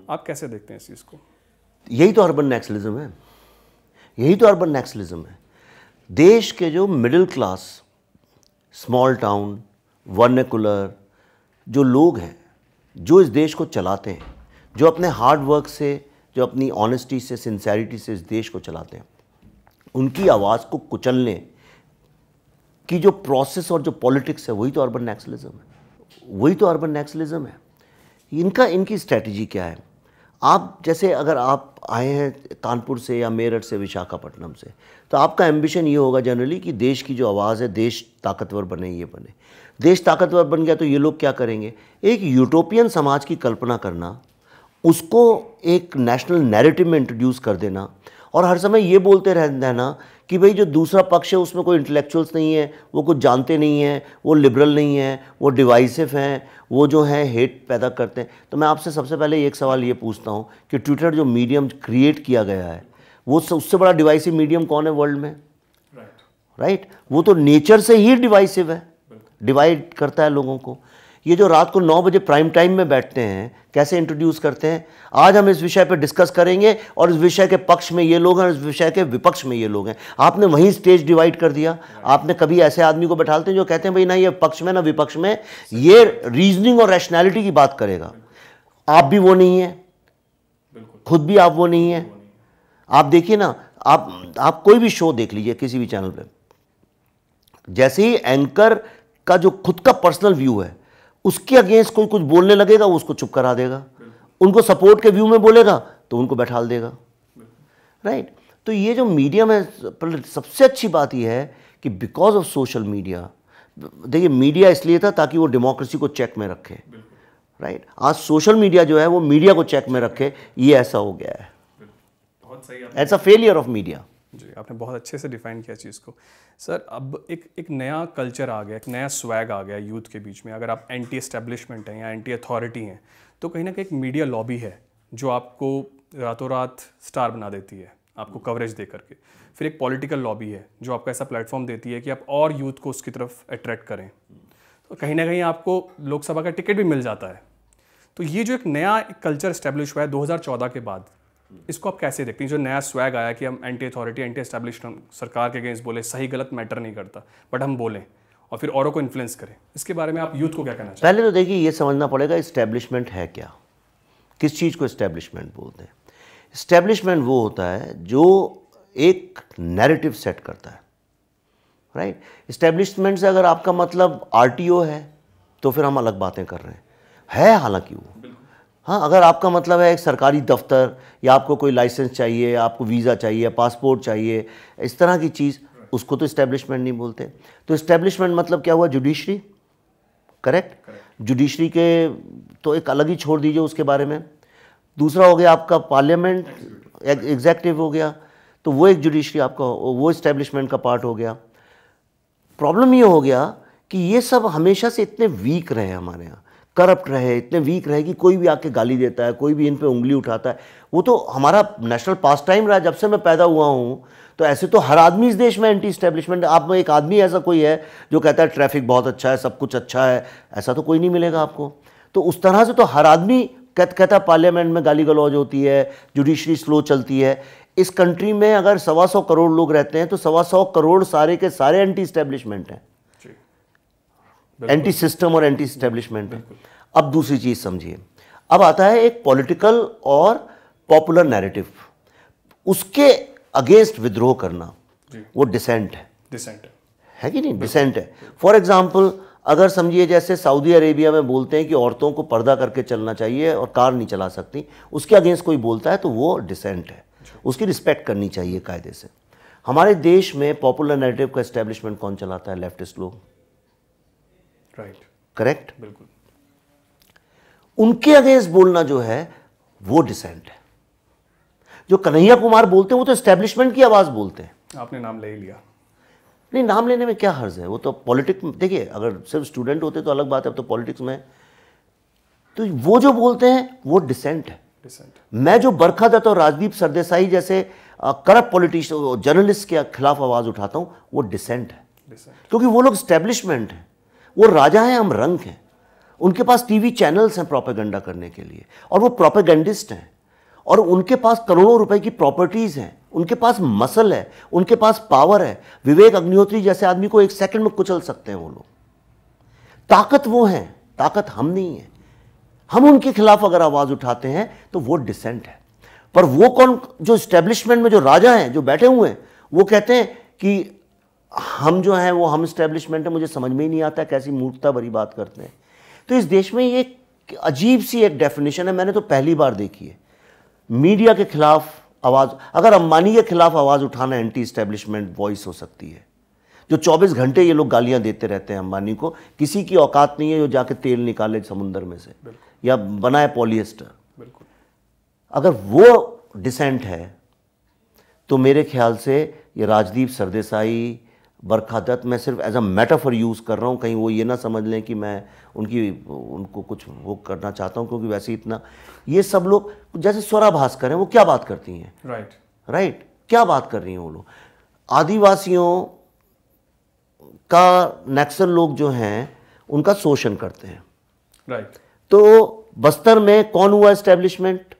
आप कैसे देखते हैं इस चीज़ को? यही तो अर्बन नेक्सलिज्म है, यही तो अर्बन नेक्सलिज्म है। देश के जो middle class, small town, vernacular जो लोग हैं, जो इस देश को चलाते हैं, जो अपने हार्ड वर्क से, जो अपनी ऑनेस्टी से, सिंसेरिटी से इस देश को चलाते हैं, उनकी आवाज़ को कुचलने की जो प्रोसेस और जो पॉलिटिक्स है, वही तो अर्बन नेक्सलिज्म है, वही तो अर्बन नेक्सलिज्म है। इनकी स्ट्रैटेजी क्या है? आप जैसे अगर आप आए हैं कानपुर से या मेरठ से, विशाखापट्टनम से, तो आपका एम्बिशन ये होगा जनरली कि देश की जो आवाज़ है, देश ताकतवर बने, ये बने। देश ताकतवर बन गया तो ये लोग क्या करेंगे? एक यूटोपियन समाज की कल्पना करना, उसको एक नेशनल नैरेटिव में इंट्रोड्यूस कर देना, और हर समय ये बोलते रहना कि भाई जो दूसरा पक्ष है उसमें कोई इंटेलेक्चुअल्स नहीं है, वो कुछ जानते नहीं हैं, वो लिबरल नहीं है, वो डिवाइसिव हैं, वो जो हैं हेट पैदा करते हैं। तो मैं आपसे सबसे पहले एक सवाल ये पूछता हूँ कि ट्विटर जो मीडियम क्रिएट किया गया है, वो उससे बड़ा डिवाइसिव मीडियम कौन है वर्ल्ड में? राइट। वो तो नेचर से ही डिवाइसिव है, डिवाइड करता है लोगों को। ये जो रात को 9 बजे प्राइम टाइम में बैठते हैं, कैसे इंट्रोड्यूस करते हैं? आज हम इस विषय पर डिस्कस करेंगे और इस विषय के पक्ष में ये लोग हैं, इस विषय के विपक्ष में ये लोग हैं। आपने वहीं स्टेज डिवाइड कर दिया। आपने कभी ऐसे आदमी को बैठाते हैं जो कहते हैं भाई ना ये पक्ष में ना विपक्ष में, ये रीजनिंग और रैशनैलिटी की बात करेगा। आप भी वो नहीं है, खुद भी आप वो नहीं है। आप देखिए ना, आप कोई भी शो देख लीजिए किसी भी चैनल पे, जैसे ही एंकर का जो खुद का पर्सनल व्यू है उसके अगेंस्ट कोई कुछ बोलने लगेगा, वो उसको चुप करा देगा। उनको सपोर्ट के व्यू में बोलेगा तो उनको बैठाल देगा। राइट। तो ये जो मीडियम है, सबसे अच्छी बात यह है कि बिकॉज ऑफ सोशल मीडिया, देखिए मीडिया इसलिए था ताकि वो डेमोक्रेसी को चेक में रखे। राइट। आज सोशल मीडिया जो है वो मीडिया को चेक में रखे, ये ऐसा हो गया है। बहुत सही, it's a failure of media. जी, आपने बहुत अच्छे से डिफाइन किया चीज़ को। सर, अब एक नया कल्चर आ गया, एक नया स्वैग आ गया यूथ के बीच में। अगर आप एंटी एस्टेब्लिशमेंट हैं या एंटी अथॉरिटी हैं, तो कहीं ना कहीं एक मीडिया लॉबी है जो आपको रातों रात स्टार बना देती है, आपको कवरेज दे करके। फिर एक पॉलिटिकल लॉबी है जो आपको ऐसा प्लेटफॉर्म देती है कि आप और यूथ को उसकी तरफ अट्रैक्ट करें, तो कहीं ना कहीं आपको लोकसभा का टिकट भी मिल जाता है। तो ये जो एक नया कल्चर इस्टेब्लिश हुआ है 2014 के बाद, इसको आप कैसे देखते हैं? जो नया स्वैग आया कि हम एंटी अथॉरिटी, एंटी एस्टेब्लिशमेंट, सरकार के अगेंस्ट बोले, सही गलत मैटर नहीं करता, बट हम बोलें और फिर औरों को इन्फ्लुएंस करें, इसके बारे में आप यूथ को क्या कहना चाहिए? पहले तो देखिए ये समझना पड़ेगा इस्टेब्लिशमेंट है क्या, किस चीज़ को इस्टेब्लिशमेंट बोलते हैं। इस्टेब्लिशमेंट वो होता है जो एक नैरेटिव सेट करता है। राइट। इस्टेब्लिशमेंट से अगर आपका मतलब आरटीओ है तो फिर हम अलग बातें कर रहे हैं, हालांकि वो, हाँ, अगर आपका मतलब है एक सरकारी दफ्तर, या आपको कोई लाइसेंस चाहिए, आपको वीज़ा चाहिए, पासपोर्ट चाहिए, इस तरह की चीज़, उसको तो इस्टेब्लिशमेंट नहीं बोलते। तो इस्टेब्लिशमेंट मतलब क्या हुआ? जुडिशरी। करेक्ट। जुडिशरी के तो एक अलग ही छोड़ दीजिए उसके बारे में। दूसरा हो गया आपका पार्लियामेंट, एग्जेक्टिव हो गया, तो वो एक जुडिशरी आपका, वो इस्टेब्लिशमेंट का पार्ट हो गया। प्रॉब्लम ये हो गया कि ये सब हमेशा से इतने वीक रहे हमारे यहाँ, करप्ट रहे, इतने वीक रहे कि कोई भी आके गाली देता है, कोई भी इन पे उंगली उठाता है। वो तो हमारा नेशनल पास टाइम रहा, जब से मैं पैदा हुआ हूँ। तो ऐसे तो हर आदमी इस देश में एंटी इस्टेब्लिशमेंट, आप में एक आदमी ऐसा कोई है जो कहता है ट्रैफिक बहुत अच्छा है, सब कुछ अच्छा है, ऐसा तो कोई नहीं मिलेगा आपको। तो उस तरह से तो हर आदमी कहता पार्लियामेंट में गाली गलौज होती है, जुडिशरी स्लो चलती है। इस कंट्री में अगर 125 करोड़ लोग रहते हैं तो 125 करोड़ सारे के सारे एंटी इस्टेब्लिशमेंट हैं, एंटी सिस्टम और एंटी इस्टेब्लिशमेंट है। अब दूसरी चीज समझिए, अब आता है एक पॉलिटिकल और पॉपुलर नैरेटिव, उसके अगेंस्ट विद्रोह करना, वो डिसेंट है। डिसेंट है कि नहीं? डिसेंट है। फॉर एग्जाम्पल, अगर समझिए जैसे सऊदी अरेबिया में बोलते हैं कि औरतों को पर्दा करके चलना चाहिए और कार नहीं चला सकती, उसके अगेंस्ट कोई बोलता है तो वो डिसेंट है, उसकी रिस्पेक्ट करनी चाहिए कायदे से। हमारे देश में पॉपुलर नैरेटिव का एस्टेब्लिशमेंट कौन चलाता है? लेफ्टिस्ट लोग। Right, correct. बिल्कुल, उनके अगेंस्ट बोलना जो है वो डिसेंट है। जो कन्हैया कुमार बोलते हैं वो तो एस्टेब्लिशमेंट की आवाज बोलते हैं। आपने नाम ले ही लिया। नहीं, नाम लेने में क्या हर्ज है, वो तो पॉलिटिक्स में, देखिए अगर सिर्फ स्टूडेंट होते तो अलग बात है, अब तो पॉलिटिक्स में, तो वो जो बोलते हैं वो डिसेंट है। मैं जो बरखा दत्त और राजदीप सरदेसाई जैसे करप्ट पॉलिटिशियन जर्नलिस्ट के खिलाफ आवाज उठाता हूं वो डिसेंट है, क्योंकि वो लोग स्टैब्लिशमेंट हैं, वो राजा हैं, हम रंक हैं। उनके पास टीवी चैनल्स हैं प्रोपेगेंडा करने के लिए, और वो प्रोपेगेंडिस्ट हैं, और उनके पास करोड़ों रुपए की प्रॉपर्टीज हैं, उनके पास मसल है, उनके पास पावर है। विवेक अग्निहोत्री जैसे आदमी को एक सेकंड में कुचल सकते हैं वो लोग। ताकत वो है, ताकत हम नहीं है। हम उनके खिलाफ अगर आवाज उठाते हैं तो वो डिसेंट है। पर वो कौन, जो एस्टेब्लिशमेंट में जो राजा हैं, जो बैठे हुए हैं, वो कहते हैं कि हम जो हैं वो हम एस्टेब्लिशमेंट है। मुझे समझ में ही नहीं आता कैसी मूर्खता भरी बात करते हैं। तो इस देश में ये अजीब सी एक डेफिनेशन है, मैंने तो पहली बार देखी है। मीडिया के खिलाफ आवाज, अगर अंबानी के खिलाफ आवाज उठाना एंटी एस्टेब्लिशमेंट वॉइस हो सकती है। जो 24 घंटे ये लोग गालियां देते रहते हैं अंबानी को, किसी की औकात नहीं है जो जाके तेल निकाले समुद्र में से या बनाए पॉलिएस्टर। अगर वो डिसेंट है तो मेरे ख्याल से ये राजदीप सरदेसाई, बरखा दत्त, मैं सिर्फ एज अ मेटाफर यूज़ कर रहा हूँ, कहीं वो ये ना समझ लें कि मैं उनको कुछ वो करना चाहता हूँ, क्योंकि वैसे इतना ये सब लोग जैसे स्वरा भास्कर हैं, वो क्या बात करती हैं? राइट, क्या बात कर रही हैं वो लोग? आदिवासियों का नक्सल लोग जो हैं उनका शोषण करते हैं। तो बस्तर में कौन हुआ एस्टेब्लिशमेंट?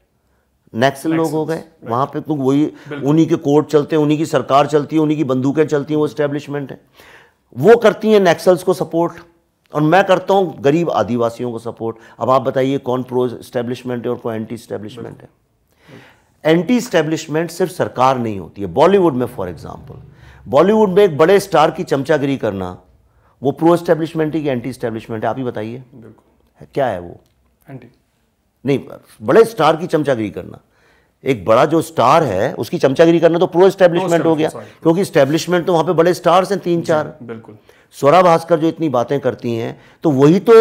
नक्सल लोग हो गए वहां पे। तो वही उन्हीं के कोर्ट चलते हैं, उन्हीं की सरकार चलती है, उन्हीं की बंदूकें चलती हैं, वो एस्टेब्लिशमेंट है। वो करती हैं नक्सल्स को सपोर्ट, और मैं करता हूं गरीब आदिवासियों को सपोर्ट। अब आप बताइए कौन प्रो एस्टेब्लिशमेंट है और कौन एंटी एस्टेब्लिशमेंट है? एंटी एस्टेब्लिशमेंट सिर्फ सरकार नहीं होती है। बॉलीवुड में फॉर एग्जाम्पल, बॉलीवुड में एक बड़े स्टार की चमचागिरी करना, वो प्रो एस्टेब्लिशमेंट है कि एंटी एस्टेब्लिशमेंट है? आप ही बताइए, क्या है वो? एंटी नहीं, बड़े स्टार की चमचागिरी करना, एक बड़ा जो स्टार है उसकी चमचागिरी करना तो प्रो एस्टेब्लिशमेंट हो गया, क्योंकि एस्टेब्लिशमेंट तो वहां पे बड़े स्टार्स हैं 3-4। बिल्कुल। स्वरा भास्कर जो इतनी बातें करती हैं तो वही तो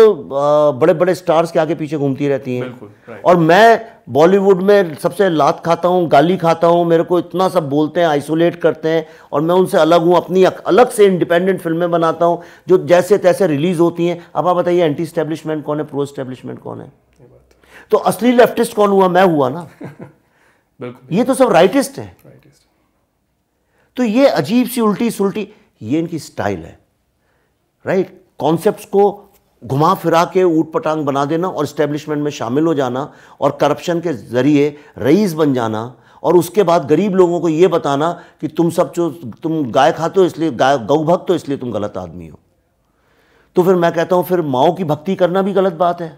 बड़े बड़े स्टार्स के आगे पीछे घूमती रहती हैं। और मैं बॉलीवुड में सबसे लात खाता हूं, गाली खाता हूं, मेरे को इतना सब बोलते हैं, आइसोलेट करते हैं, और मैं उनसे अलग हूं, अपनी अलग से इंडिपेंडेंट फिल्में बनाता हूं जो जैसे तैसे रिलीज होती हैं। अब आप बताइए एंटी एस्टेब्लिशमेंट कौन है, प्रो एस्टेब्लिशमेंट कौन है? तो असली लेफ्टिस्ट कौन हुआ? मैं हुआ ना। ये तो सब राइटिस्ट है। तो ये अजीब सी उल्टी सुल्टी, ये इनकी स्टाइल है। राइट, कॉन्सेप्ट्स को घुमा फिरा के ऊट पटांग बना देना और एस्टेब्लिशमेंट में शामिल हो जाना और करप्शन के जरिए रईस बन जाना, और उसके बाद गरीब लोगों को ये बताना कि तुम सब जो तुम गाय खाते हो इसलिए गौ भक्त हो, इसलिए तुम गलत आदमी हो। तो फिर मैं कहता हूं फिर माओ की भक्ति करना भी गलत बात है।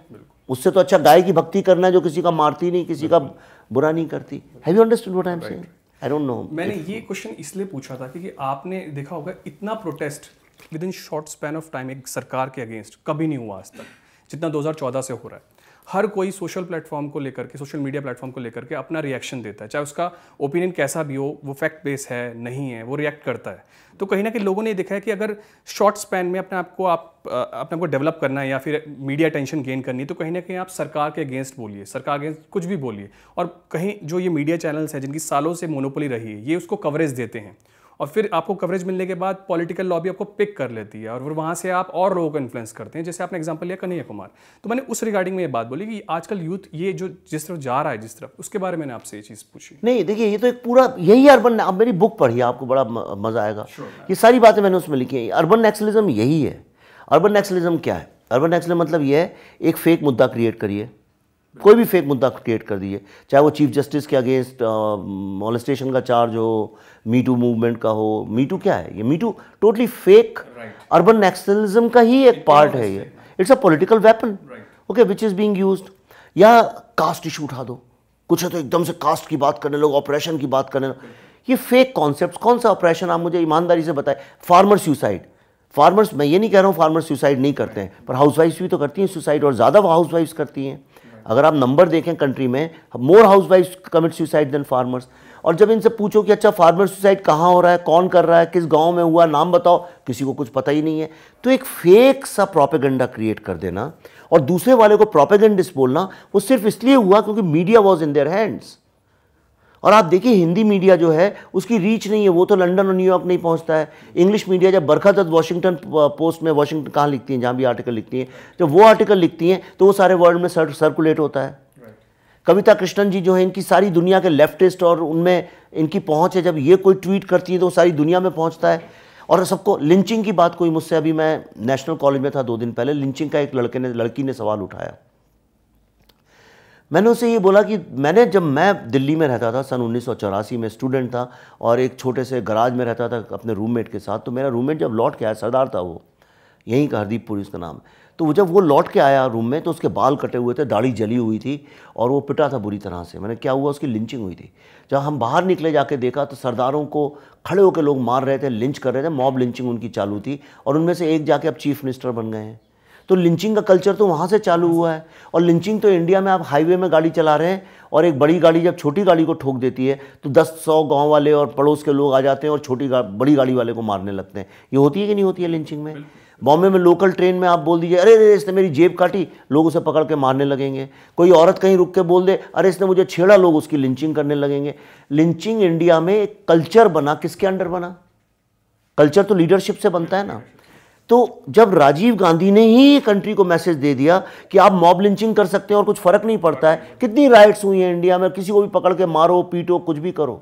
उससे तो अच्छा गाय की भक्ति करना है जो किसी का मारती नहीं, किसी का बुरा नहीं करती। Have you understood what I am saying? I don't know. मैंने ये क्वेश्चन इसलिए पूछा था क्योंकि आपने देखा होगा इतना protest with in short span of time एक सरकार के अगेंस्ट कभी नहीं हुआ आज तक, जितना 2014 से हो रहा है। हर कोई सोशल प्लेटफॉर्म को लेकर के, सोशल मीडिया प्लेटफॉर्म को लेकर के अपना रिएक्शन देता है, चाहे उसका ओपिनियन कैसा भी हो, वो फैक्ट बेस है नहीं है, वो रिएक्ट करता है। तो कहीं ना कहीं लोगों ने देखा है कि अगर शॉर्ट स्पैन में अपने आप को डेवलप करना है या फिर मीडिया अटेंशन गेन करनी है, तो कहीं ना कहीं आप सरकार के अगेंस्ट बोलिए, सरकार अगेंस्ट कुछ भी बोलिए। और कहीं जो ये मीडिया चैनल्स हैं जिनकी सालों से मोनोपोली रही है, ये उसको कवरेज देते हैं, और फिर आपको कवरेज मिलने के बाद पॉलिटिकल लॉबी आपको पिक कर लेती है, और फिर वहाँ से आप और लोगों को इन्फ्लुएंस करते हैं। जैसे आपने एग्जांपल लिया कन्हैया कुमार, तो मैंने उस रिगार्डिंग में ये बात बोली कि आजकल यूथ ये जो जिस तरफ जा रहा है, जिस तरफ, उसके बारे में मैंने आपसे ये चीज़ पूछी। नहीं देखिए, ये तो एक पूरा यही अर्बन, आप मेरी बुक पढ़िए, आपको बड़ा मजा आएगा। ये सारी बातें मैंने उसमें लिखी है। अर्बन नक्सलिज्म यही है। अर्बन नक्सलिज्म क्या है? अर्बन नक्सलिज्म मतलब ये है, एक फेक मुद्दा क्रिएट करिए, कोई भी फेक मुद्दा क्रिएट कर दिए, चाहे वो चीफ जस्टिस के अगेंस्ट मॉलेस्टेशन का चार्ज हो, मीटू मूवमेंट का हो। मीटू क्या है? ये me too totally fake urban Naxalism का ही एक पार्ट है। ये it's a political weapon, okay, which is being used. या कास्ट इशू उठा दो, कुछ है तो एकदम से कास्ट की बात करने लोग, ऑपरेशन की बात करने लोग। ये फेक कॉन्सेप्ट। कौन सा ऑपरेशन, आप मुझे ईमानदारी से बताएं। फार्मर सुसाइड, फार्मर्स, मैं ये नहीं कह रहा हूँ फार्मर सुसाइड नहीं करते हैं, पर हाउसवाइफ्स भी तो करती हैं सुसाइड, और ज़्यादा हाउसवाइफ्स करती हैं। अगर आप नंबर देखें कंट्री में, मोर हाउसवाइफ्स कमिट सुसाइड देन फार्मर्स। और जब इनसे पूछो कि अच्छा फार्मर सुसाइड कहाँ हो रहा है, कौन कर रहा है, किस गांव में हुआ, नाम बताओ, किसी को कुछ पता ही नहीं है। तो एक फेक सा प्रोपेगेंडा क्रिएट कर देना और दूसरे वाले को प्रोपेगेंडिस्ट बोलना, वो सिर्फ इसलिए हुआ क्योंकि media was in their hands. और आप देखिए हिंदी मीडिया जो है उसकी रीच नहीं है, वो तो लंदन और न्यूयॉर्क नहीं पहुंचता है। इंग्लिश मीडिया जब बरखा दत्त वॉशिंगटन पोस्ट में, वॉशिंगटन कहाँ लिखती हैं, जहाँ भी आर्टिकल लिखती हैं, जब वो आर्टिकल लिखती हैं तो वो सारे वर्ल्ड में सर्कुलेट होता है। कविता कृष्णन जी जो है, इनकी सारी दुनिया के लेफ्टिस्ट और उनमें इनकी पहुंच है, जब ये कोई ट्वीट करती है तो सारी दुनिया में पहुंचता है। और सबको लिंचिंग की बात कोई मुझसे, अभी मैं नेशनल कॉलेज में था 2 दिन पहले, लिंचिंग का एक लड़की ने सवाल उठाया। मैंने उसे ये बोला कि जब मैं दिल्ली में रहता था सन 1984 में, स्टूडेंट था और एक छोटे से गराज में रहता था अपने रूममेट के साथ। तो मेरा रूममेट जब लौट के आया, सरदार था वो, यहीं का, हरदीपपुरी उसका नाम। तो जब वो लौट के आया रूम में तो उसके बाल कटे हुए थे, दाढ़ी जली हुई थी और वो पिटा था बुरी तरह से। मैंने क्या हुआ, उसकी लिंचिंग हुई थी। जब हम बाहर निकले जाके देखा तो सरदारों को खड़े होकर लोग मार रहे थे, लिंच कर रहे थे, मॉब लिंचिंग उनकी चालू थी और उनमें से एक जाके अब चीफ मिनिस्टर बन गए हैं। तो लिंचिंग का कल्चर तो वहाँ से चालू हुआ है। और लिंचिंग तो इंडिया में आप हाईवे में गाड़ी चला रहे हैं और एक बड़ी गाड़ी जब छोटी गाड़ी को ठोक देती है तो 10-100 गांव वाले और पड़ोस के लोग आ जाते हैं और बड़ी गाड़ी वाले को मारने लगते हैं। ये होती है कि नहीं होती है लिंचिंग में? बॉम्बे में लोकल ट्रेन में आप बोल दीजिए, अरे इसने मेरी जेब काटी, लोग उसे पकड़ के मारने लगेंगे। कोई औरत कहीं रुक के बोल दे, अरे इसने मुझे छेड़ा, लोग उसकी लिंचिंग करने लगेंगे। लिंचिंग इंडिया में एक कल्चर बना, किसके अंडर बना? कल्चर तो लीडरशिप से बनता है ना। तो जब राजीव गांधी ने ही कंट्री को मैसेज दे दिया कि आप मॉब लिंचिंग कर सकते हैं और कुछ फर्क नहीं पड़ता है, कितनी राइट्स हुई हैं इंडिया में, किसी को भी पकड़ के मारो, पीटो, कुछ भी करो।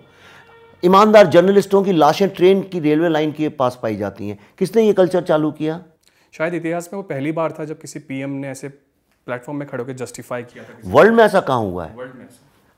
ईमानदार जर्नलिस्टों की लाशें ट्रेन की, रेलवे लाइन के पास पाई जाती हैं। किसने ये कल्चर चालू किया? शायद इतिहास में वो पहली बार था जब किसी पीएम ने ऐसे प्लेटफॉर्म में खड़े होकर जस्टिफाई किया था। वर्ल्ड में ऐसा कहाँ हुआ है? वर्ल्ड में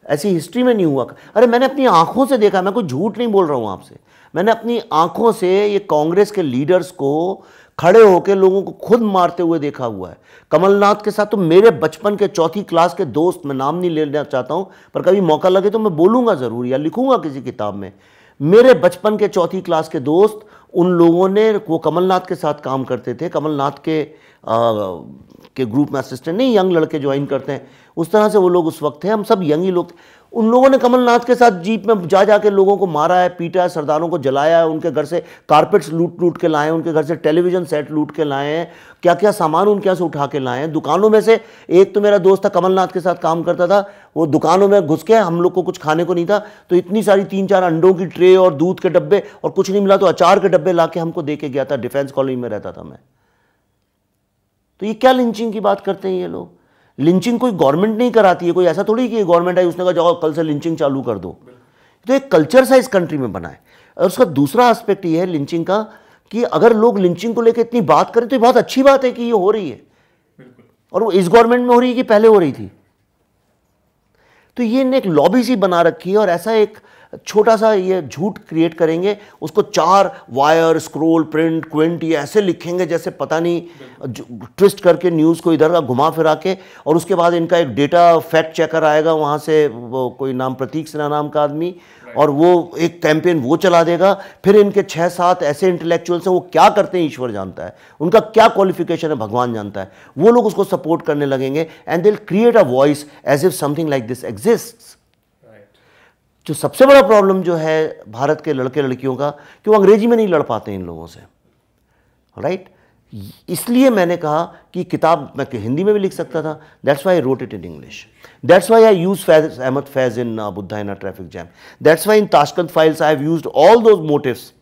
ऐसी हिस्ट्री में नहीं हुआ। अरे मैंने अपनी आंखों से देखा, मैं कोई झूठ नहीं बोल रहा हूँ आपसे। मैंने अपनी आंखों से ये कांग्रेस के लीडर्स को खड़े होकर लोगों को खुद मारते हुए देखा हुआ है। कमलनाथ के साथ तो मेरे बचपन के 4th क्लास के दोस्त, मैं नाम नहीं लेना चाहता हूं पर कभी मौका लगे तो मैं बोलूंगा जरूर या लिखूंगा किसी किताब में। मेरे बचपन के 4th क्लास के दोस्त, उन लोगों ने, वो कमलनाथ के साथ काम करते थे, कमलनाथ के ग्रुप में असिस्टेंट, नहीं यंग लड़के ज्वाइन करते हैं उस तरह से वो लोग उस वक्त थे, हम सब यंग ही लोग थे। उन लोगों ने कमलनाथ के साथ जीप में जा जाके लोगों को मारा है, पीटा है, सरदारों को जलाया है, उनके घर से कारपेट्स लूट के लाए हैं, उनके घर से टेलीविजन सेट लूट के लाए हैं, क्या क्या सामान उनके यहाँ से उठा के लाए हैं। दुकानों में से एक तो मेरा दोस्त था, कमलनाथ के साथ काम करता था, वो दुकानों में घुस के, हम लोग को कुछ खाने को नहीं था तो इतनी सारी 3-4 अंडों की ट्रे और दूध के डब्बे और कुछ नहीं मिला तो अचार के डब्बे ला के हमको दे के गया था। डिफेंस कॉलोनी में रहता था मैं। तो ये क्या लिंचिंग की बात करते हैं ये लोग? लिंचिंग कोई गवर्नमेंट नहीं कराती है, कोई ऐसा थोड़ी कि गवर्नमेंट आई उसने कहा जाओ कल से लिंचिंग चालू कर दो। तो एक कल्चर सा इस कंट्री में बना है। और उसका दूसरा एस्पेक्ट ये है लिंचिंग का कि अगर लोग लिंचिंग को लेकर इतनी बात करें तो ये बहुत अच्छी बात है कि ये हो रही है। और वो इस गवर्नमेंट में हो रही है कि पहले हो रही थी। तो ये एक लॉबी सी बना रखी है और ऐसा एक छोटा सा ये झूठ क्रिएट करेंगे, उसको 4 वायर, स्क्रोल, प्रिंट, क्विंट ये ऐसे लिखेंगे जैसे पता नहीं, ट्विस्ट करके न्यूज़ को इधर का घुमा फिरा के। और उसके बाद इनका एक डेटा फैक्ट चेकर आएगा वहाँ से, वो कोई नाम प्रतीक सिन्हा नाम का आदमी, और वो एक कैंपेन वो चला देगा। फिर इनके 6-7 ऐसे इंटेलेक्चुअल्स हैं, वो क्या करते हैं ईश्वर जानता है, उनका क्या क्वालिफिकेशन है भगवान जानता है, वो लोग उसको सपोर्ट करने लगेंगे and they will create a voice as if something like this exists. जो सबसे बड़ा प्रॉब्लम जो है भारत के लड़के लड़कियों का कि वो अंग्रेजी में नहीं लड़ पाते इन लोगों से, राइट? इसलिए मैंने कहा कि किताब मैं हिंदी में भी लिख सकता था, that's why I wrote it in English, that's why I use Faiz Ahmad Faiz in Buddha in a traffic jam, that's why in Tashkent files I have used all those motives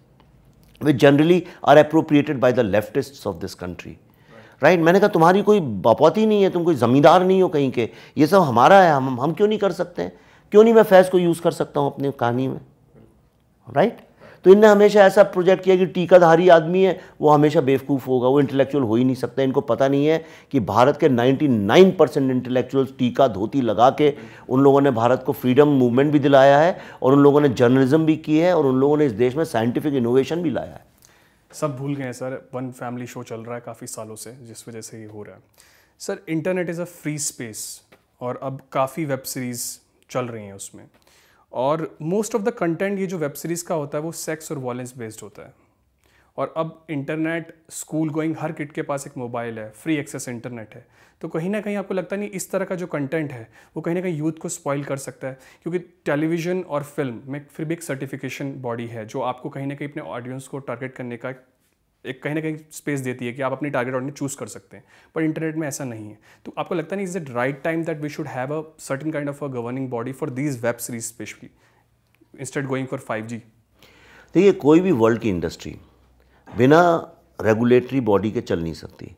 which generally are appropriated by the leftists of this country, right? मैंने कहा तुम्हारी कोई बापौती नहीं है, तुम कोई जमींदार नहीं हो कहीं के, ये सब हमारा है, हम क्यों नहीं कर सकते हैं? क्यों नहीं मैं फैज़ को यूज़ कर सकता हूँ अपनी कहानी में, राइट? तो इनने हमेशा ऐसा प्रोजेक्ट किया कि टीकाधारी आदमी है वो हमेशा बेवकूफ़ होगा, वो इंटेलेक्चुअल हो ही नहीं सकता। इनको पता नहीं है कि भारत के 99% इंटेलेक्चुअल्स टीका धोती लगा के उन लोगों ने भारत को फ्रीडम मूवमेंट भी दिलाया है और उन लोगों ने जर्नलिज्म भी की है और उन लोगों ने इस देश में साइंटिफिक इनोवेशन भी लाया है। सब भूल गए हैं सर, वन फैमिली शो चल रहा है काफ़ी सालों से जिस वजह से ये हो रहा है। Sir internet is a free space और अब काफ़ी वेब सीरीज़ चल रही हैं उसमें, और मोस्ट ऑफ द कंटेंट ये जो वेब सीरीज़ का होता है वो सेक्स और वायलेंस बेस्ड होता है। और अब internet, school going her kid के पास एक मोबाइल है, फ्री एक्सेस इंटरनेट है, तो कहीं ना कहीं आपको लगता नहीं इस तरह का जो कंटेंट है वो कहीं ना कहीं यूथ को स्पॉइल कर सकता है? क्योंकि टेलीविज़न और फिल्म में फिर भी एक सर्टिफिकेशन बॉडी है जो आपको कहीं ना कहीं अपने ऑडियंस को टारगेट करने का एक कहीं ना कहीं स्पेस देती है कि आप अपनी टारगेट ऑडियंस चूज कर सकते हैं, पर इंटरनेट में ऐसा नहीं है। तो आपको लगता नहीं is it right time that we should have a certain kind of a governing body for these web series specially instead going for 5G? देखिए, कोई भी वर्ल्ड की इंडस्ट्री बिना रेगुलेटरी बॉडी के चल नहीं सकती।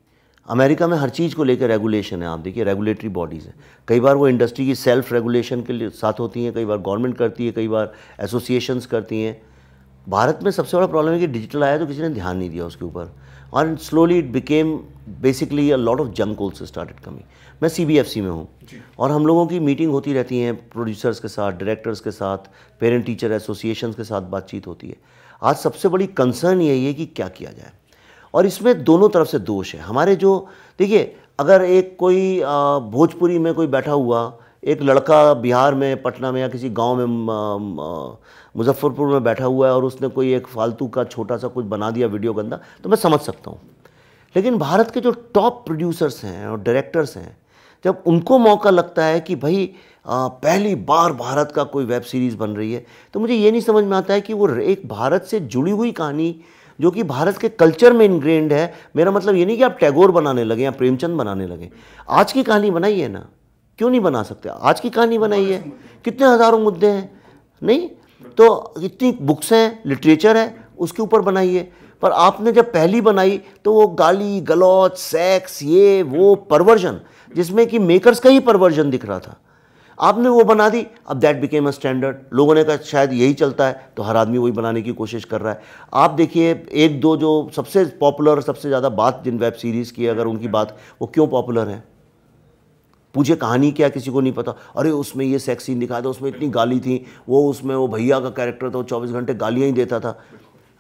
अमेरिका में हर चीज़ को लेकर रेगुलेशन है। आप देखिए, रेगुलेटरी बॉडीज़ हैं, कई बार वो इंडस्ट्री की सेल्फ रेगुलेशन के लिए साथ होती हैं, कई बार गवर्नमेंट करती है, कई बार एसोसिएशंस करती हैं। भारत में सबसे बड़ा प्रॉब्लम है कि डिजिटल आया तो किसी ने ध्यान नहीं दिया उसके ऊपर, और slowly it became basically a lot of junk also started coming. मैं CBFC में हूँ और हम लोगों की मीटिंग होती रहती हैं, प्रोड्यूसर्स के साथ, डायरेक्टर्स के साथ, पेरेंट टीचर एसोसिएशंस के साथ बातचीत होती है। आज सबसे बड़ी कंसर्न यही है कि क्या किया जाए, और इसमें दोनों तरफ से दोष है हमारे। जो देखिए, अगर एक कोई भोजपुरी में कोई बैठा हुआ एक लड़का बिहार में, पटना में या किसी गांव में, मुजफ्फरपुर में बैठा हुआ है और उसने कोई एक फालतू का छोटा सा कुछ बना दिया वीडियो गंदा, तो मैं समझ सकता हूँ। लेकिन भारत के जो टॉप प्रोड्यूसर्स हैं और डायरेक्टर्स हैं, जब उनको मौका लगता है कि भाई पहली बार भारत का कोई वेब सीरीज़ बन रही है, तो मुझे ये नहीं समझ में आता है कि वो एक भारत से जुड़ी हुई कहानी जो कि भारत के कल्चर में इनग्रेन्ड है। मेरा मतलब ये नहीं कि आप टैगोर बनाने लगे या प्रेमचंद बनाने लगे। आज की कहानी बनाई है ना, क्यों नहीं बना सकते? आज की कहानी बनाई है, कितने हज़ारों मुद्दे हैं, नहीं तो इतनी बुक्स हैं, लिटरेचर है, उसके ऊपर बनाइए। पर आपने जब पहली बनाई तो वो गाली गलौज, सेक्स, ये वो परवर्जन, जिसमें कि मेकर्स का ही परवर्जन दिख रहा था, आपने वो बना दी। अब दैट बिकेम अ स्टैंडर्ड। लोगों ने कहा शायद यही चलता है, तो हर आदमी वही बनाने की कोशिश कर रहा है। आप देखिए, एक दो जो सबसे पॉपुलर, सबसे ज़्यादा बात जिन वेब सीरीज़ की अगर उनकी बात, वो क्यों पॉपुलर है? पूछे कहानी क्या, किसी को नहीं पता। अरे उसमें ये सेक्स सीन दिखाया था, उसमें इतनी गाली थी, वो उसमें वो भैया का कैरेक्टर था, वो 24 घंटे गालियाँ ही देता था,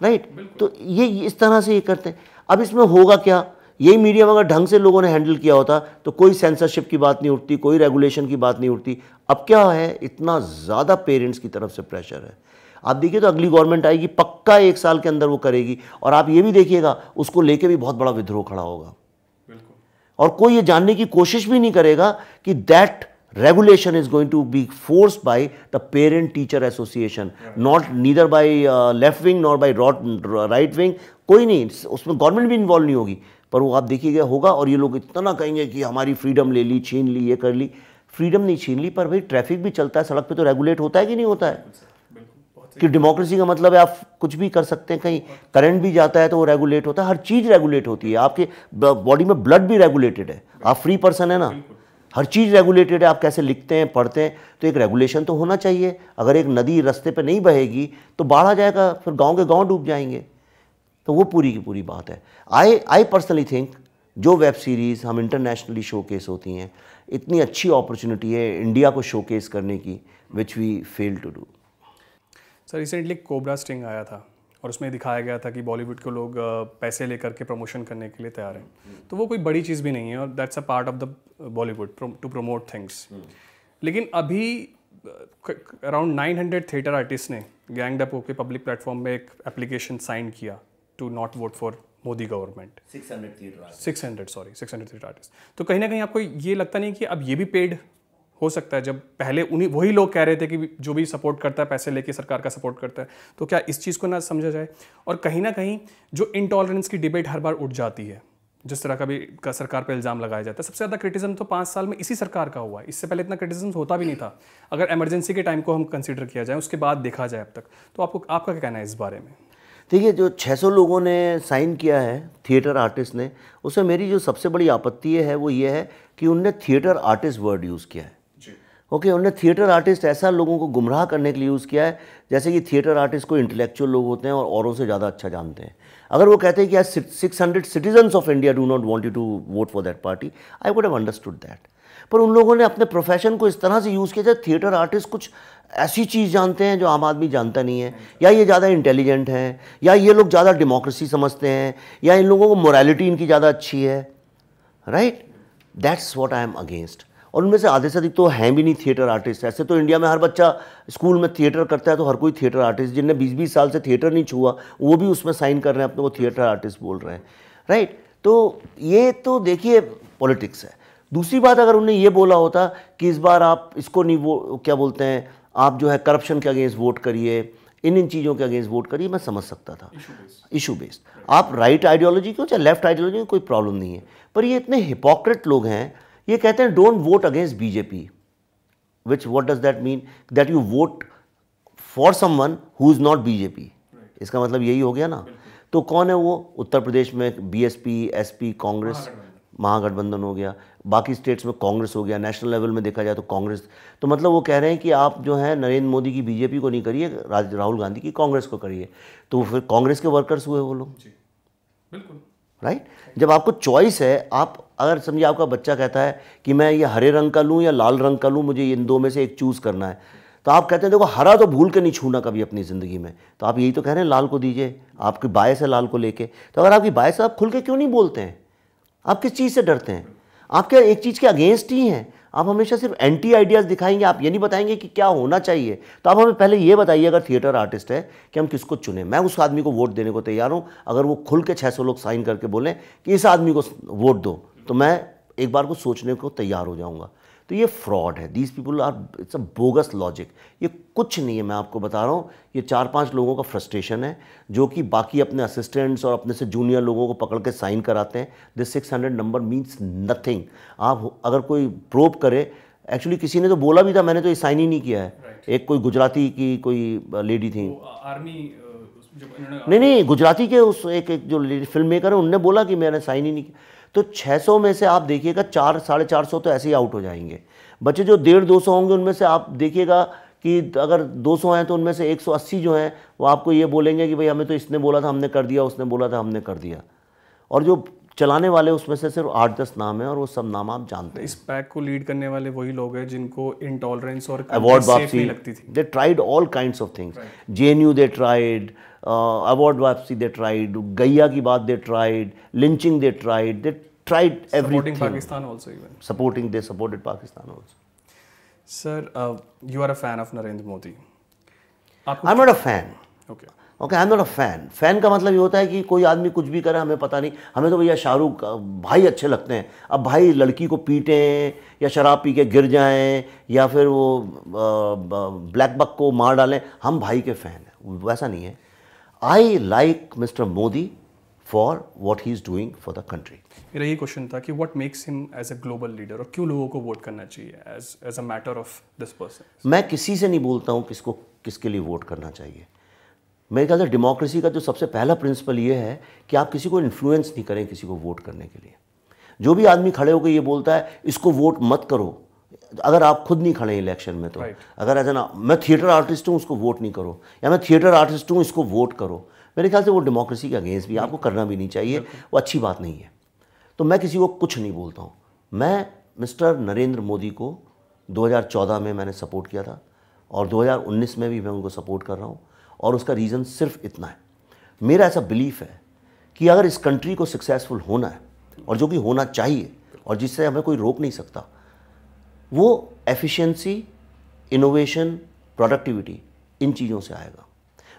राइट? तो ये इस तरह से ये करते हैं। अब इसमें होगा क्या? यही मीडियम अगर ढंग से लोगों ने हैंडल किया होता तो कोई सेंसरशिप की बात नहीं उठती, कोई रेगुलेशन की बात नहीं उठती। अब क्या है, इतना ज़्यादा पेरेंट्स की तरफ से प्रेशर है। आप देखिए, तो अगली गवर्नमेंट आएगी, पक्का 1 साल के अंदर वो करेगी, और आप ये भी देखिएगा उसको लेके भी बहुत बड़ा विद्रोह खड़ा होगा, और कोई ये जानने की कोशिश भी नहीं करेगा कि that regulation is going to be forced by the parent teacher association, not neither by left wing nor by right wing। कोई नहीं, उसमें गवर्नमेंट भी इन्वॉल्व नहीं होगी, पर वो आप देखिएगा होगा। और ये लोग इतना कहेंगे कि हमारी फ्रीडम ले ली, छीन ली, ये कर ली। फ्रीडम नहीं छीन ली, पर भाई ट्रैफिक भी चलता है सड़क पे, तो रेगुलेट होता है कि नहीं होता है? कि डेमोक्रेसी का मतलब है आप कुछ भी कर सकते हैं, कहीं करंट भी जाता है तो वो रेगुलेट होता है, हर चीज़ रेगुलेट होती है। आपके बॉडी में ब्लड भी रेगुलेटेड है, आप फ्री पर्सन है ना, हर चीज़ रेगुलेटेड है। आप कैसे लिखते हैं, पढ़ते हैं, तो एक रेगुलेशन तो होना चाहिए। अगर एक नदी रास्ते पे नहीं बहेगी तो बाढ़ आ जाएगा, फिर गांव के गांव डूब जाएंगे। तो वो पूरी की पूरी बात है। आई पर्सनली थिंक जो वेब सीरीज़ हम इंटरनेशनली शोकेस होती हैं, इतनी अच्छी अपॉर्चुनिटी है इंडिया को शोकेस करने की, which we fail to do. Sir, recently Cobra sting आया था और उसमें दिखाया गया था कि बॉलीवुड को लोग पैसे लेकर के प्रमोशन करने के लिए तैयार हैं। तो वो कोई बड़ी चीज़ भी नहीं है, और that's a part of the Bollywood to promote things. लेकिन अभी अराउंड 900 थिएटर आर्टिस्ट ने गैंग्ड अप होकर पब्लिक प्लेटफॉर्म में एक एप्लीकेशन साइन किया to not vote for Modi government. 600 theatre artist. तो कहीं ना कहीं आपको ये लगता नहीं कि अब ये भी पेड हो सकता है? जब पहले उन्हीं वही लोग कह रहे थे कि जो भी सपोर्ट करता है पैसे लेके सरकार का सपोर्ट करता है, तो क्या इस चीज़ को ना समझा जाए? और कहीं ना कहीं जो इनटॉलरेंस की डिबेट हर बार उठ जाती है, जिस तरह का भी सरकार पर इल्ज़ाम लगाया जाता है, सबसे ज़्यादा क्रिटिसिज्म तो 5 साल में इसी सरकार का हुआ है। इससे पहले इतना क्रिटिसिज्म होता भी नहीं था। अगर इमरजेंसी के टाइम को हम कंसिडर किया जाए, उसके बाद देखा जाए अब तक, तो आपका क्या कहना है इस बारे में? देखिए, जो 600 लोगों ने साइन किया है थिएटर आर्टिस्ट ने, उसमें मेरी जो सबसे बड़ी आपत्ति है वो ये है कि उनने थिएटर आर्टिस्ट वर्ड यूज़ किया है। ओके, उन्होंने थिएटर आर्टिस्ट ऐसा लोगों को गुमराह करने के लिए यूज़ किया है जैसे कि थिएटर आर्टिस्ट को इंटेलेक्चुअल लोग होते हैं और औरों से ज़्यादा अच्छा जानते हैं। अगर वो कहते हैं कि आज 600 citizens of India do not want you to vote for that party, I would have understood that. पर उन लोगों ने अपने प्रोफेशन को इस तरह से यूज़ किया जैसे थिएटर आर्टिस्ट कुछ ऐसी चीज़ जानते हैं जो आम आदमी जानता नहीं है, या ये ज़्यादा इंटेलिजेंट हैं, या ये लोग ज़्यादा डेमोक्रेसी समझते हैं, या इन लोगों को मोरालिटी इनकी ज़्यादा अच्छी है, right? That's what I am against. और उनमें से आधे से अधिक तो हैं भी नहीं थिएटर आर्टिस्ट। ऐसे तो इंडिया में हर बच्चा स्कूल में थिएटर करता है, तो हर कोई थिएटर आर्टिस्ट, जिनने 20-20 साल से थिएटर नहीं छुआ वो भी उसमें साइन कर रहे हैं अपने को थिएटर आर्टिस्ट बोल रहे हैं, राइट। तो ये तो देखिए पॉलिटिक्स है। दूसरी बात, अगर उन्हें ये बोला होता कि इस बार आप इसको नहीं, वो क्या बोलते हैं, आप जो है करप्शन के अगेंस्ट वोट करिए, इन चीज़ों के अगेंस्ट वोट करिए, मैं समझ सकता था। इशू बेस्ड आप राइट आइडियोलॉजी को चाहे लेफ्ट आइडियोलॉजी को कोई प्रॉब्लम नहीं है, पर ये इतने हिपोक्रेट लोग हैं, ये कहते हैं don't vote against BJP, which what does that mean, that you won't for someone who is not BJP. इसका मतलब यही हो गया ना। तो कौन है वो? उत्तर प्रदेश में बीएसपी, एसपी, कांग्रेस, महागठबंधन हो गया, बाकी स्टेट्स में कांग्रेस हो गया, नेशनल लेवल में देखा जाए तो कांग्रेस। तो मतलब वो कह रहे हैं कि आप जो है नरेंद्र मोदी की बीजेपी को नहीं करिए, राहुल गांधी की कांग्रेस को करिए। तो फिर कांग्रेस के वर्कर्स हुए वो लोग, बिल्कुल, राइट। जब आपको चॉइस है, आप अगर समझिए आपका बच्चा कहता है कि मैं ये हरे रंग का लूँ या लाल रंग का लूँ, मुझे इन दो में से एक चूज़ करना है, तो आप कहते हैं देखो हरा तो भूल के नहीं छूना कभी अपनी ज़िंदगी में, तो आप यही तो कह रहे हैं लाल को दीजिए, आपकी बायस है लाल को लेके। तो अगर आपकी बायस है, आप खुल के क्यों नहीं बोलते हैं? आप किस चीज़ से डरते हैं? आप क्या एक चीज़ के अगेंस्ट ही हैं? आप हमेशा सिर्फ एंटी आइडियाज़ दिखाएंगे, आप ये नहीं बताएंगे कि क्या होना चाहिए। तो आप हमें पहले ये बताइए, अगर थिएटर आर्टिस्ट है, कि हम किसको चुनें। मैं उस आदमी को वोट देने को तैयार हूँ, अगर वो खुल के 600 लोग साइन करके बोलें कि इस आदमी को वोट दो, तो मैं एक बार को सोचने को तैयार हो जाऊँगा। तो ये फ्रॉड है, these people are, it's a bogus logic. ये कुछ नहीं है, मैं आपको बता रहा हूँ, ये 4-5 लोगों का फ्रस्ट्रेशन है, जो कि बाकी अपने असिस्टेंट्स और अपने से जूनियर लोगों को पकड़ के साइन कराते हैं। This 600 number means nothing. आप अगर कोई प्रोब करे, एक्चुअली किसी ने तो बोला भी था, मैंने तो ये साइन ही नहीं किया है। एक कोई गुजराती की कोई लेडी थी, आर्मी, नहीं गुजराती के उस एक जो फिल्म मेकर है, उनने बोला कि मैंने साइन ही नहीं किया। तो 600 में से आप देखिएगा 400-450 तो ऐसे ही आउट हो जाएंगे। बच्चे जो 150-200 होंगे, उनमें से आप देखिएगा कि अगर 200 हैं तो उनमें से 180 जो हैं वो आपको ये बोलेंगे कि भाई हमें तो इसने बोला था हमने कर दिया, उसने बोला था हमने कर दिया। और जो चलाने वाले उसमें से सिर्फ 8-10 नाम है, और वो सब नाम आप जानते हैं। इस पैक को लीड करने वाले वही लोग हैं जिनको इंटॉलरेंस और अवार्ड वापसी लगती थी। They tried all kinds of things. JNU they tried, award वापसी दे ट्राइड, गैया की बात they tried, lynching they tried everything. Pakistan also even. They supported Pakistan also. Sir, you are a fan of Narendra Modi. I'm not a fan. Okay. I'm not a fan. Fan का मतलब ये होता है कि कोई आदमी कुछ भी करे, हमें पता नहीं, हमें तो भैया शाहरुख भाई अच्छे लगते हैं। अब भाई लड़की को पीटें या शराब पी के गिर जाएं या फिर वो ब्लैक बक को मार डालें, हम भाई के फ़ैन हैं, वैसा नहीं है। I like mister Modi for what he is doing for the country. मेरा ये क्वेश्चन था कि what makes him as a global leader, और क्यों लोगों को वोट करना चाहिए as a matter of this person. मैं किसी से नहीं बोलता हूँ किसको किसके लिए वोट करना चाहिए। मेरे ख्याल से डेमोक्रेसी का जो सबसे पहला प्रिंसिपल ये है कि आप किसी को इन्फ्लुएंस नहीं करें किसी को वोट करने के लिए। जो भी आदमी खड़े होकर ये बोलता है इसको वोट मत करो, अगर आप खुद नहीं खड़े इलेक्शन में, तो अगर ऐसा ना, मैं थिएटर आर्टिस्ट हूँ उसको वोट नहीं करो, या मैं थिएटर आर्टिस्ट हूँ इसको वोट करो, मेरे ख्याल से वो डेमोक्रेसी के अगेंस्ट भी, आपको करना भी नहीं चाहिए, वो अच्छी बात नहीं है। तो मैं किसी को कुछ नहीं बोलता हूँ। मैं मिस्टर नरेंद्र मोदी को 2014 में मैंने सपोर्ट किया था, और 2019 में भी मैं उनको सपोर्ट कर रहा हूँ, और उसका रीज़न सिर्फ इतना है, मेरा ऐसा बिलीफ है कि अगर इस कंट्री को सक्सेसफुल होना है, और जो कि होना चाहिए और जिससे हमें कोई रोक नहीं सकता, वो एफिशिएंसी, इनोवेशन, प्रोडक्टिविटी, इन चीज़ों से आएगा।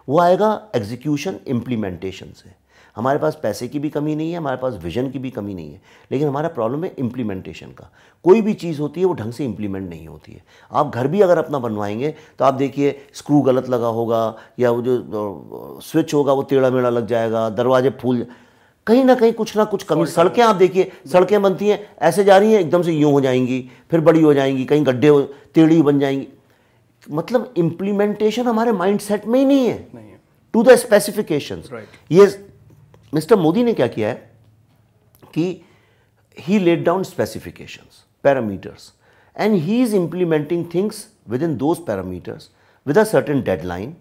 वो आएगा एग्जीक्यूशन, इम्प्लीमेंटेशन से। हमारे पास पैसे की भी कमी नहीं है, हमारे पास विजन की भी कमी नहीं है, लेकिन हमारा प्रॉब्लम है इम्प्लीमेंटेशन का। कोई भी चीज़ होती है वो ढंग से इम्प्लीमेंट नहीं होती है। आप घर भी अगर अपना बनवाएंगे तो आप देखिए स्क्रू गलत लगा होगा, या वो जो स्विच होगा वो टेढ़ा मेढ़ा लग जाएगा, दरवाजे फूल, कहीं ना कहीं कुछ ना कुछ कमी। सड़कें आप देखिए, सड़कें बनती हैं ऐसे जा रही हैं, एकदम से यूँ हो जाएंगी, फिर बड़ी हो जाएंगी, कहीं गड्ढे टेढ़ी बन जाएंगी। मतलब इम्प्लीमेंटेशन हमारे माइंड सेट में ही नहीं है टू द स्पेसिफिकेशंस। ये मिस्टर मोदी ने क्या किया है कि he laid down specifications, parameters, and he is implementing things within those parameters with a certain deadline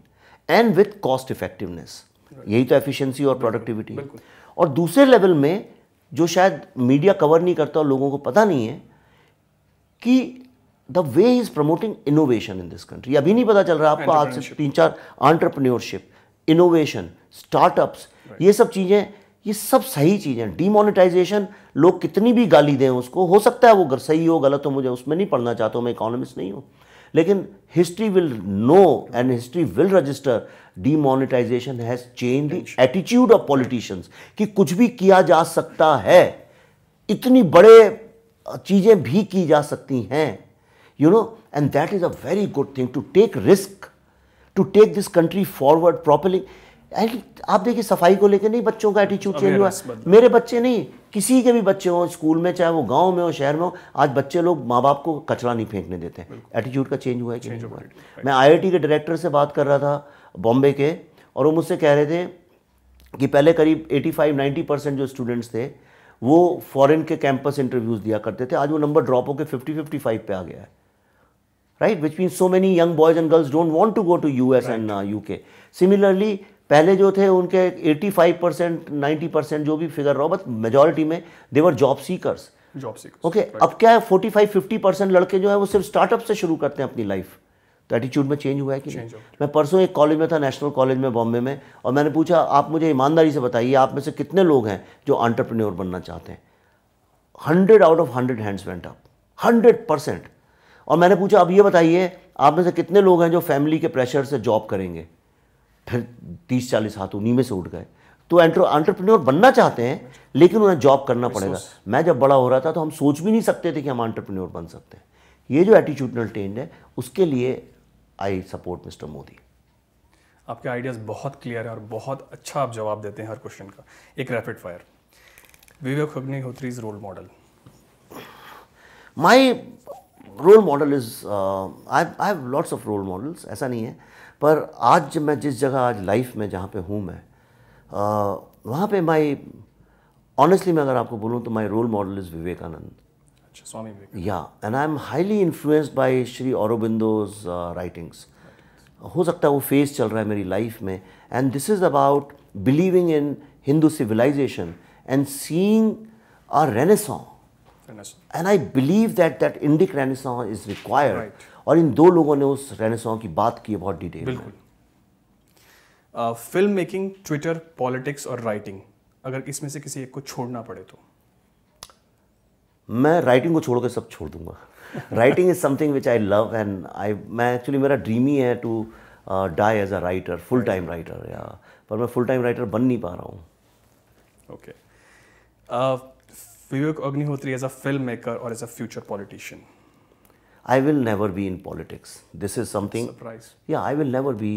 and with cost effectiveness. यही तो efficiency और productivity। और दूसरे लेवल में जो शायद मीडिया कवर नहीं करता और लोगों को पता नहीं है कि the way he is promoting innovation in this country, अभी नहीं पता चल रहा आपको, आज से 3-4 entrepreneurship, innovation, startups, ये सब चीज़ें, ये सब सही चीज़ें हैं। डीमोनेटाइजेशन, लोग कितनी भी गाली दें उसको, हो सकता है वो सही हो गलत हो, मुझे उसमें नहीं पढ़ना चाहता हूँ, मैं इकोनॉमिस्ट नहीं हूँ, लेकिन history will know and history will register demonetisation has change the attitude of politicians, कि कुछ भी किया जा सकता है, इतनी बड़े चीज़ें भी की जा सकती हैं, you know, and that is a very good thing to take risk, to take this country forward properly. आप देखिए सफाई को लेकर नहीं बच्चों का एटीट्यूड चेंज हुआ, मेरे बच्चे नहीं, किसी के भी बच्चे हों स्कूल में, चाहे वो गांव में हो शहर में हो, आज बच्चे लोग माँ बाप को कचरा नहीं फेंकने देते। एटीट्यूड का चेंज हुआ है कि नहीं हुआ है? मैं IIT के डायरेक्टर से बात कर रहा था बॉम्बे के, और वो मुझसे कह रहे थे कि पहले करीब 85-90% जो स्टूडेंट्स थे वो फॉरेन के कैंपस इंटरव्यूज़ दिया करते थे, आज वो नंबर ड्रॉप होकर 50-55 पे आ गया है, right, which means so many young boys and girls don't want to go to US and UK। Similarly पहले जो थे उनके 85% 90% जो भी फिगर रहो, बट मेजॉरिटी में दे वर जॉब सीकर्स। ओके, अब क्या है 45-50% लड़के जो है वो सिर्फ स्टार्टअप से शुरू करते हैं अपनी लाइफ। तो एटीट्यूड में चेंज हुआ है कि नहीं? मैं परसों एक कॉलेज में था, नेशनल कॉलेज में बॉम्बे में, और मैंने पूछा आप मुझे ईमानदारी से बताइए आप में से कितने लोग हैं जो एंटरप्रेन्योर बनना चाहते हैं? 100 out of 100 hands went up, 100%। और मैंने पूछा अब ये बताइए आप में से कितने लोग हैं जो फैमिली के प्रेशर से जॉब करेंगे? फिर 30-40 हाथ उन्हीं में से उठ गए। तो एंटरप्रेन्योर बनना चाहते हैं लेकिन उन्हें जॉब करना पड़ेगा। मैं जब बड़ा हो रहा था तो हम सोच भी नहीं सकते थे कि हम एंटरप्रेन्योर बन सकते हैं। ये जो एटीट्यूडनल चेंज है उसके लिए आई सपोर्ट मिस्टर मोदी। आपके आइडियाज़ बहुत क्लियर है और बहुत अच्छा आप जवाब देते हैं हर क्वेश्चन का। एक rapid fire, Vivek Agnihotri's role model. My role model is, I have lots of role models, ऐसा नहीं है, पर आज मैं जिस जगह आज लाइफ में जहाँ पे हूँ मैं, वहाँ पे माई ऑनेस्टली मैं अगर आपको बोलूँ तो my role model is Vivekananda. अच्छा, Swami Vivek. Yeah, and I am highly influenced by Shri Aurobindo's writings. हो सकता है वो फेज चल रहा है मेरी लाइफ में, and this is about believing in Hindu civilisation and seeing a renaissance, and I believe that Indic renaissance is required. और इन दो लोगों ने उस रेनेसांस की बात की है बहुत डिटेल में। बिल्कुल। फिल्म मेकिंग, ट्विटर, पॉलिटिक्स और राइटिंग, अगर इसमें से किसी एक को छोड़ना पड़े तो? मैं राइटिंग को छोड़ कर सब छोड़ दूंगा। Writing is something which I love, and मैं एक्चुअली मेरा ड्रीम ही है to die as a writer, full time writer, या पर मैं फुल टाइम राइटर बन नहीं पा रहा हूँ। Okay, Vivek Agnihotri as a film maker और as a future politician? I will never be in politics. This is something. Surprise. Yeah, I will never be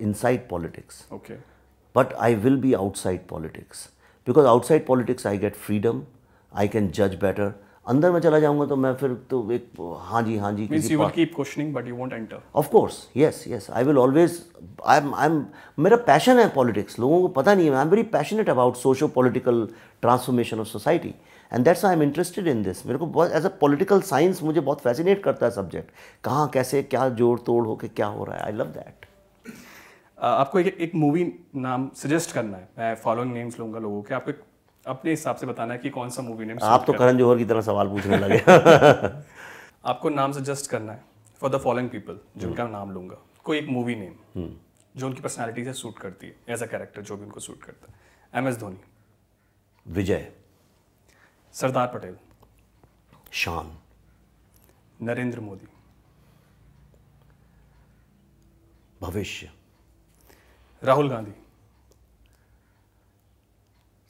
inside politics. Okay. But I will be outside politics. Because outside politics I get freedom, I can judge better. अंदर में चला जाऊंगा तो मैं फिर तो एक हाँ जी Means you will keep questioning but you won't enter. Of course, yes, yes. I will always. I'm मेरा passion है politics. लोगों को पता नहीं है. I'm very passionate about socio-political transformation of society. And that's I am interested in this. मेरे को बहुत एज अ पॉलिटिकल साइंस मुझे बहुत फैसिनेट करता है सब्जेक्ट, कहाँ कैसे क्या जोड़ तोड़ होके क्या हो रहा है। I love that. आपको एक मूवी नाम सजेस्ट करना है, मैं फॉलोइंग नेम्स लूंगा लोगों के, आपको अपने हिसाब से बताना है कि कौन सा मूवी नेम। आप तो करण जौहर की तरह सवाल पूछने लगे। आपको नाम सजेस्ट करना है फॉर द फॉलोइंग पीपल, जिनका नाम लूंगा, कोई एक मूवी नेम जो उनकी पर्सनैलिटी से सूट करती है, एज अ कैरेक्टर जो भी उनको सूट करता है। MS धोनी, विजय, सरदार पटेल, शान, नरेंद्र मोदी, भविष्य, राहुल गांधी।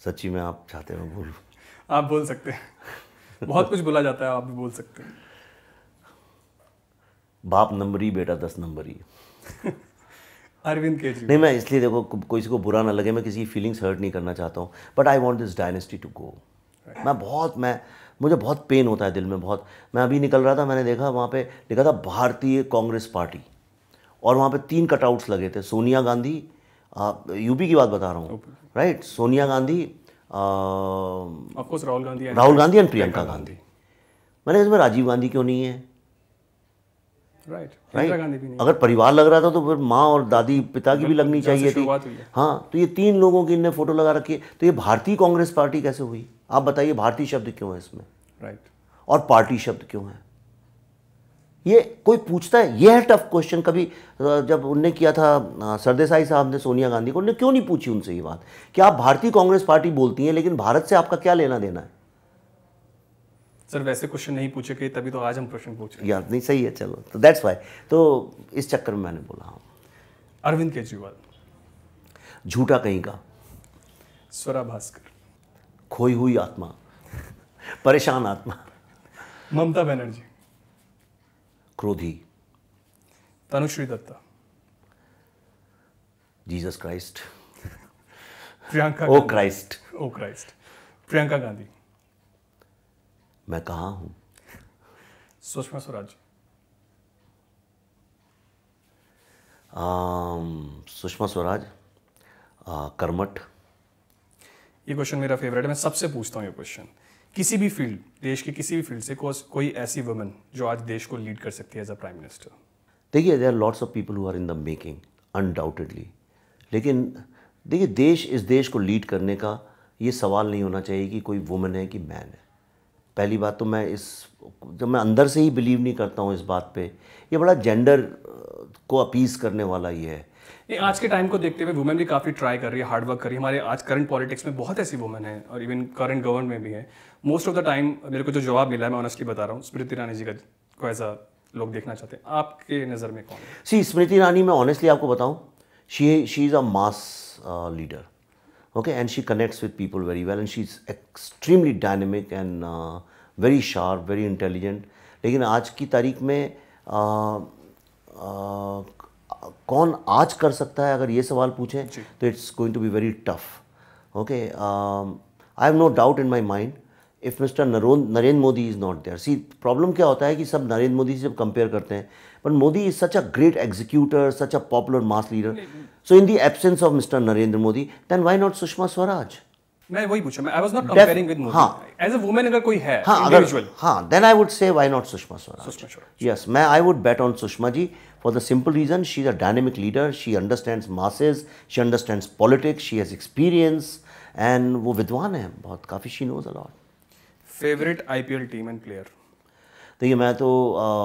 सच्ची में आप चाहते हो बोलूं? आप बोल सकते हैं, बहुत कुछ बोला जाता है, आप भी बोल सकते हैं। बाप नंबरी, बेटा 10 नंबरी। अरविंद केजरीवाल। नहीं, मैं इसलिए देखो कोई को बुरा ना लगे, मैं किसी की फीलिंग्स हर्ट नहीं करना चाहता हूँ, but I want this dynasty to go. मुझे बहुत पेन होता है दिल में बहुत। मैं अभी निकल रहा था, मैंने देखा वहाँ पे लिखा था भारतीय कांग्रेस पार्टी, और वहाँ पे 3 कटआउट्स लगे थे। सोनिया गांधी, यूपी की बात बता रहा हूँ, right, Sonia Gandhi, of course Rahul Gandhi and Priyanka Gandhi. मैंने इसमें राजीव गांधी क्यों नहीं है? राइट, अगर परिवार लग रहा था तो फिर माँ और दादी पिता की भी लगनी चाहिए थी। हाँ, तो ये 3 लोगों की इनने फोटो लगा रखी है, तो ये भारतीय कांग्रेस पार्टी कैसे हुई? आप बताइए, भारतीय शब्द क्यों है इसमें? राइट, और पार्टी शब्द क्यों है? ये कोई पूछता है, ये है टफ क्वेश्चन। कभी जब उनने किया था सरदेसाई साहब ने सोनिया गांधी को, उन्होंने क्यों नहीं पूछी उनसे ये बात कि आप भारतीय कांग्रेस पार्टी बोलती हैं लेकिन भारत से आपका क्या लेना देना है? सर वैसे क्वेश्चन नहीं पूछे गए तभी तो आज हम प्रश्न पूछ रहे हैं। यार नहीं, सही है, चलो, तो दैट्स वाई, तो इस चक्कर में मैंने बोला। हाँ, अरविंद केजरीवाल, झूठा कहीं का, स्वरा भास्कर, खोई हुई आत्मा, परेशान आत्मा, ममता बनर्जी, क्रोधी, तनुश्री दत्ता, जीसस क्राइस्ट, प्रियंका ओ क्राइस्ट, ओ क्राइस्ट, प्रियंका गांधी, मैं कहाँ हूँ, सुषमा स्वराज, सुषमा स्वराज, कर्मठ। ये क्वेश्चन मेरा फेवरेट है, मैं सबसे पूछता हूँ ये क्वेश्चन। किसी भी फील्ड, देश की किसी भी फील्ड से कोई ऐसी वुमन जो आज देश को लीड कर सकती है एज अ प्राइम मिनिस्टर? देखिए, there are lots of people who are in the making undoubtedly, लेकिन देखिए इस देश को लीड करने का ये सवाल नहीं होना चाहिए कि कोई वुमन है कि मैन है। पहली बात तो जब मैं अंदर से ही बिलीव नहीं करता हूँ इस बात पे, ये बड़ा जेंडर को अपीज करने वाला ये है। आज के टाइम को देखते हुए वुमेन भी काफ़ी ट्राई कर रही है, हार्ड वर्क कर रही है। हमारे आज करंट पॉलिटिक्स में बहुत ऐसी वुमेन हैं और इवन करंट गवर्नमेंट में भी है। मोस्ट ऑफ द टाइम मेरे को जो जवाब मिला है, मैं ऑनेस्टली बता रहा हूँ, स्मृति ईरानी जी का को ऐसा लोग देखना चाहते हैं। आपके नज़र में कौन है? सी, स्मृति ईरानी, मैं ऑनेस्टली आपको बताऊँ, she is a mass leader, okay, and she connects with people very well and she's extremely dynamic and very sharp, very intelligent. लेकिन आज की तारीख में कौन आज कर सकता है, अगर ये सवाल पूछें तो it's going to be very tough. Okay, I have no doubt in my mind if mister Narendra Modi is not there. See, problem क्या होता है कि सब नरेंद्र मोदी से जब कंपेयर करते हैं, but Modi is such a great executor, such a popular mass leader, so in the absence of mister Narendra Modi, then why not Sushma Swaraj? मैं वही पूछा, मैं I was not comparing with Modi, as a woman अगर कोई है individual, then I would say why not Sushma Swaraj. Yes, मैं I would bet on Sushma ji for the simple reason she is a dynamic leader, she understands masses, she understands politics, she has experience and वो विद्वान है बहुत, काफ़ी, she knows a lot. Favourite IPL team and player? देखिए, मैं तो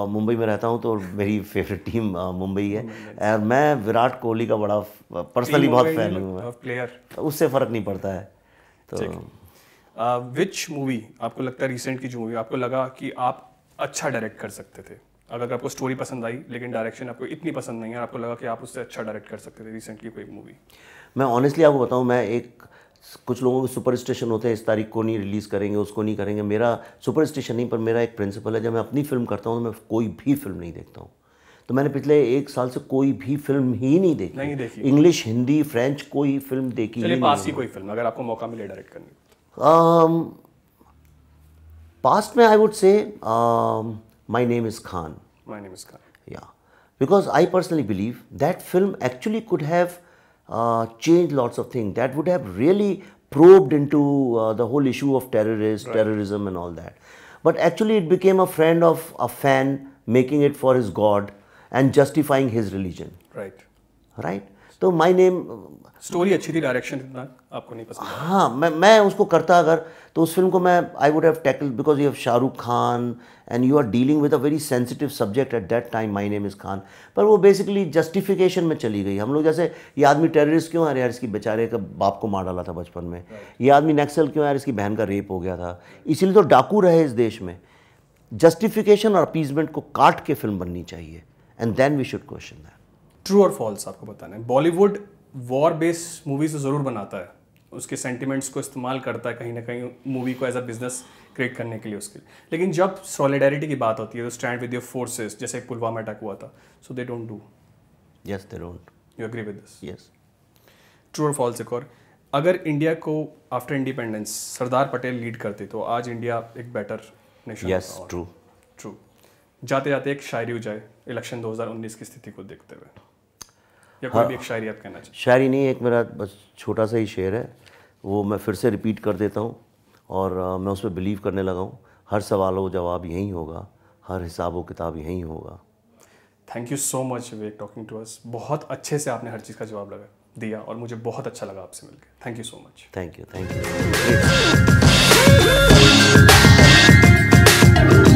मुंबई में रहता हूँ तो मेरी फेवरेट टीम मुंबई है और मैं विराट कोहली का बड़ा पर्सनली बहुत फैन हूँ। प्लेयर उससे फ़र्क नहीं पड़ता है। तो विच मूवी आपको लगता है, रिसेंट की जो मूवी आपको लगा कि आप अच्छा डायरेक्ट कर सकते थे? अगर आपको स्टोरी पसंद आई लेकिन डायरेक्शन आपको इतनी पसंद नहीं है, आपको लगा कि आप उससे अच्छा डायरेक्ट कर सकते थे, रिसेंटली कोई मूवी? मैं ऑनेस्टली आपको बताऊं, मैं कुछ लोगों के सुपर स्टेशन होते हैं, इस तारीख को नहीं रिलीज़ करेंगे, उसको नहीं करेंगे। मेरा सुपर स्टेशन नहीं, पर मेरा एक प्रिंसिपल है, जब मैं अपनी फिल्म करता हूँ तो मैं कोई भी फिल्म नहीं देखता हूँ। तो मैंने पिछले 1 साल से कोई भी फिल्म ही नहीं देखी। इंग्लिश, हिंदी, फ्रेंच कोई फिल्म देखी ही नहीं। पास की कोई फिल्म अगर आपको मौका मिले डायरेक्ट करने? पास्ट में आई वुड से माई name is Khan. My name is Khan. Yeah, because I personally believe that film actually could have changed lots of things. That would have really probed into the whole issue of terrorism and all that. But actually it became a friend of a fan making it for his God and justifying his religion. Right. Right? तो My Name, story अच्छी थी, direction इतना आपको नहीं पसंद? हाँ, मैं उसको करता अगर, तो उस फिल्म को मैं I would have tackle, because you have Shahrukh Khan and you are dealing with a very sensitive subject at that time, my name is Khan. पर वो बेसिकली जस्टिफिकेशन में चली गई। हम लोग जैसे, ये आदमी टेररिस्ट क्यों है यार, इसकी बेचारे का बाप को मार डाला था बचपन में। ये आदमी नक्सल क्यों है यार, इसकी बहन का रेप हो गया था, इसीलिए तो डाकू रहे इस देश में। जस्टिफिकेशन और अपीजमेंट को काट के फिल्म बननी चाहिए, and then we should question that. True और फॉल्स आपको बताना है। बॉलीवुड वॉर बेस्ड मूवीज तो ज़रूर बनाता है, उसके सेंटिमेंट्स को इस्तेमाल करता है कहीं ना कहीं मूवी को एज अ बिजनेस क्रिएट करने के लिए उसके, लेकिन जब सॉलिडारिटी की बात होती है, तो स्टैंड विद योर फोर्सेस, जैसे पुलवामा अटैक हुआ था, so they don't do. Yes, they don't. You agree with this? Yes. True और फॉल्स एक और, अगर इंडिया को after independence Sardar Patel lead करते तो आज इंडिया एक better nation? Yes, true. True. जाते जाते एक शायरी हो जाए इलेक्शन 2019 की स्थिति को देखते हुए, या कोई भी एक शायरी आप कहना चाहिए? शायरी नहीं, एक मेरा बस छोटा सा ही शेर है, वो मैं फिर से रिपीट कर देता हूँ और मैं उस पर बिलीव करने लगा हूँ। हर सवाल व जवाब यहीं होगा, हर हिसाब व किताब यहीं होगा। Thank you so much Vivek talking to us. बहुत अच्छे से आपने हर चीज़ का जवाब दिया और मुझे बहुत अच्छा लगा आपसे मिलकर। Thank you so much. Thank you.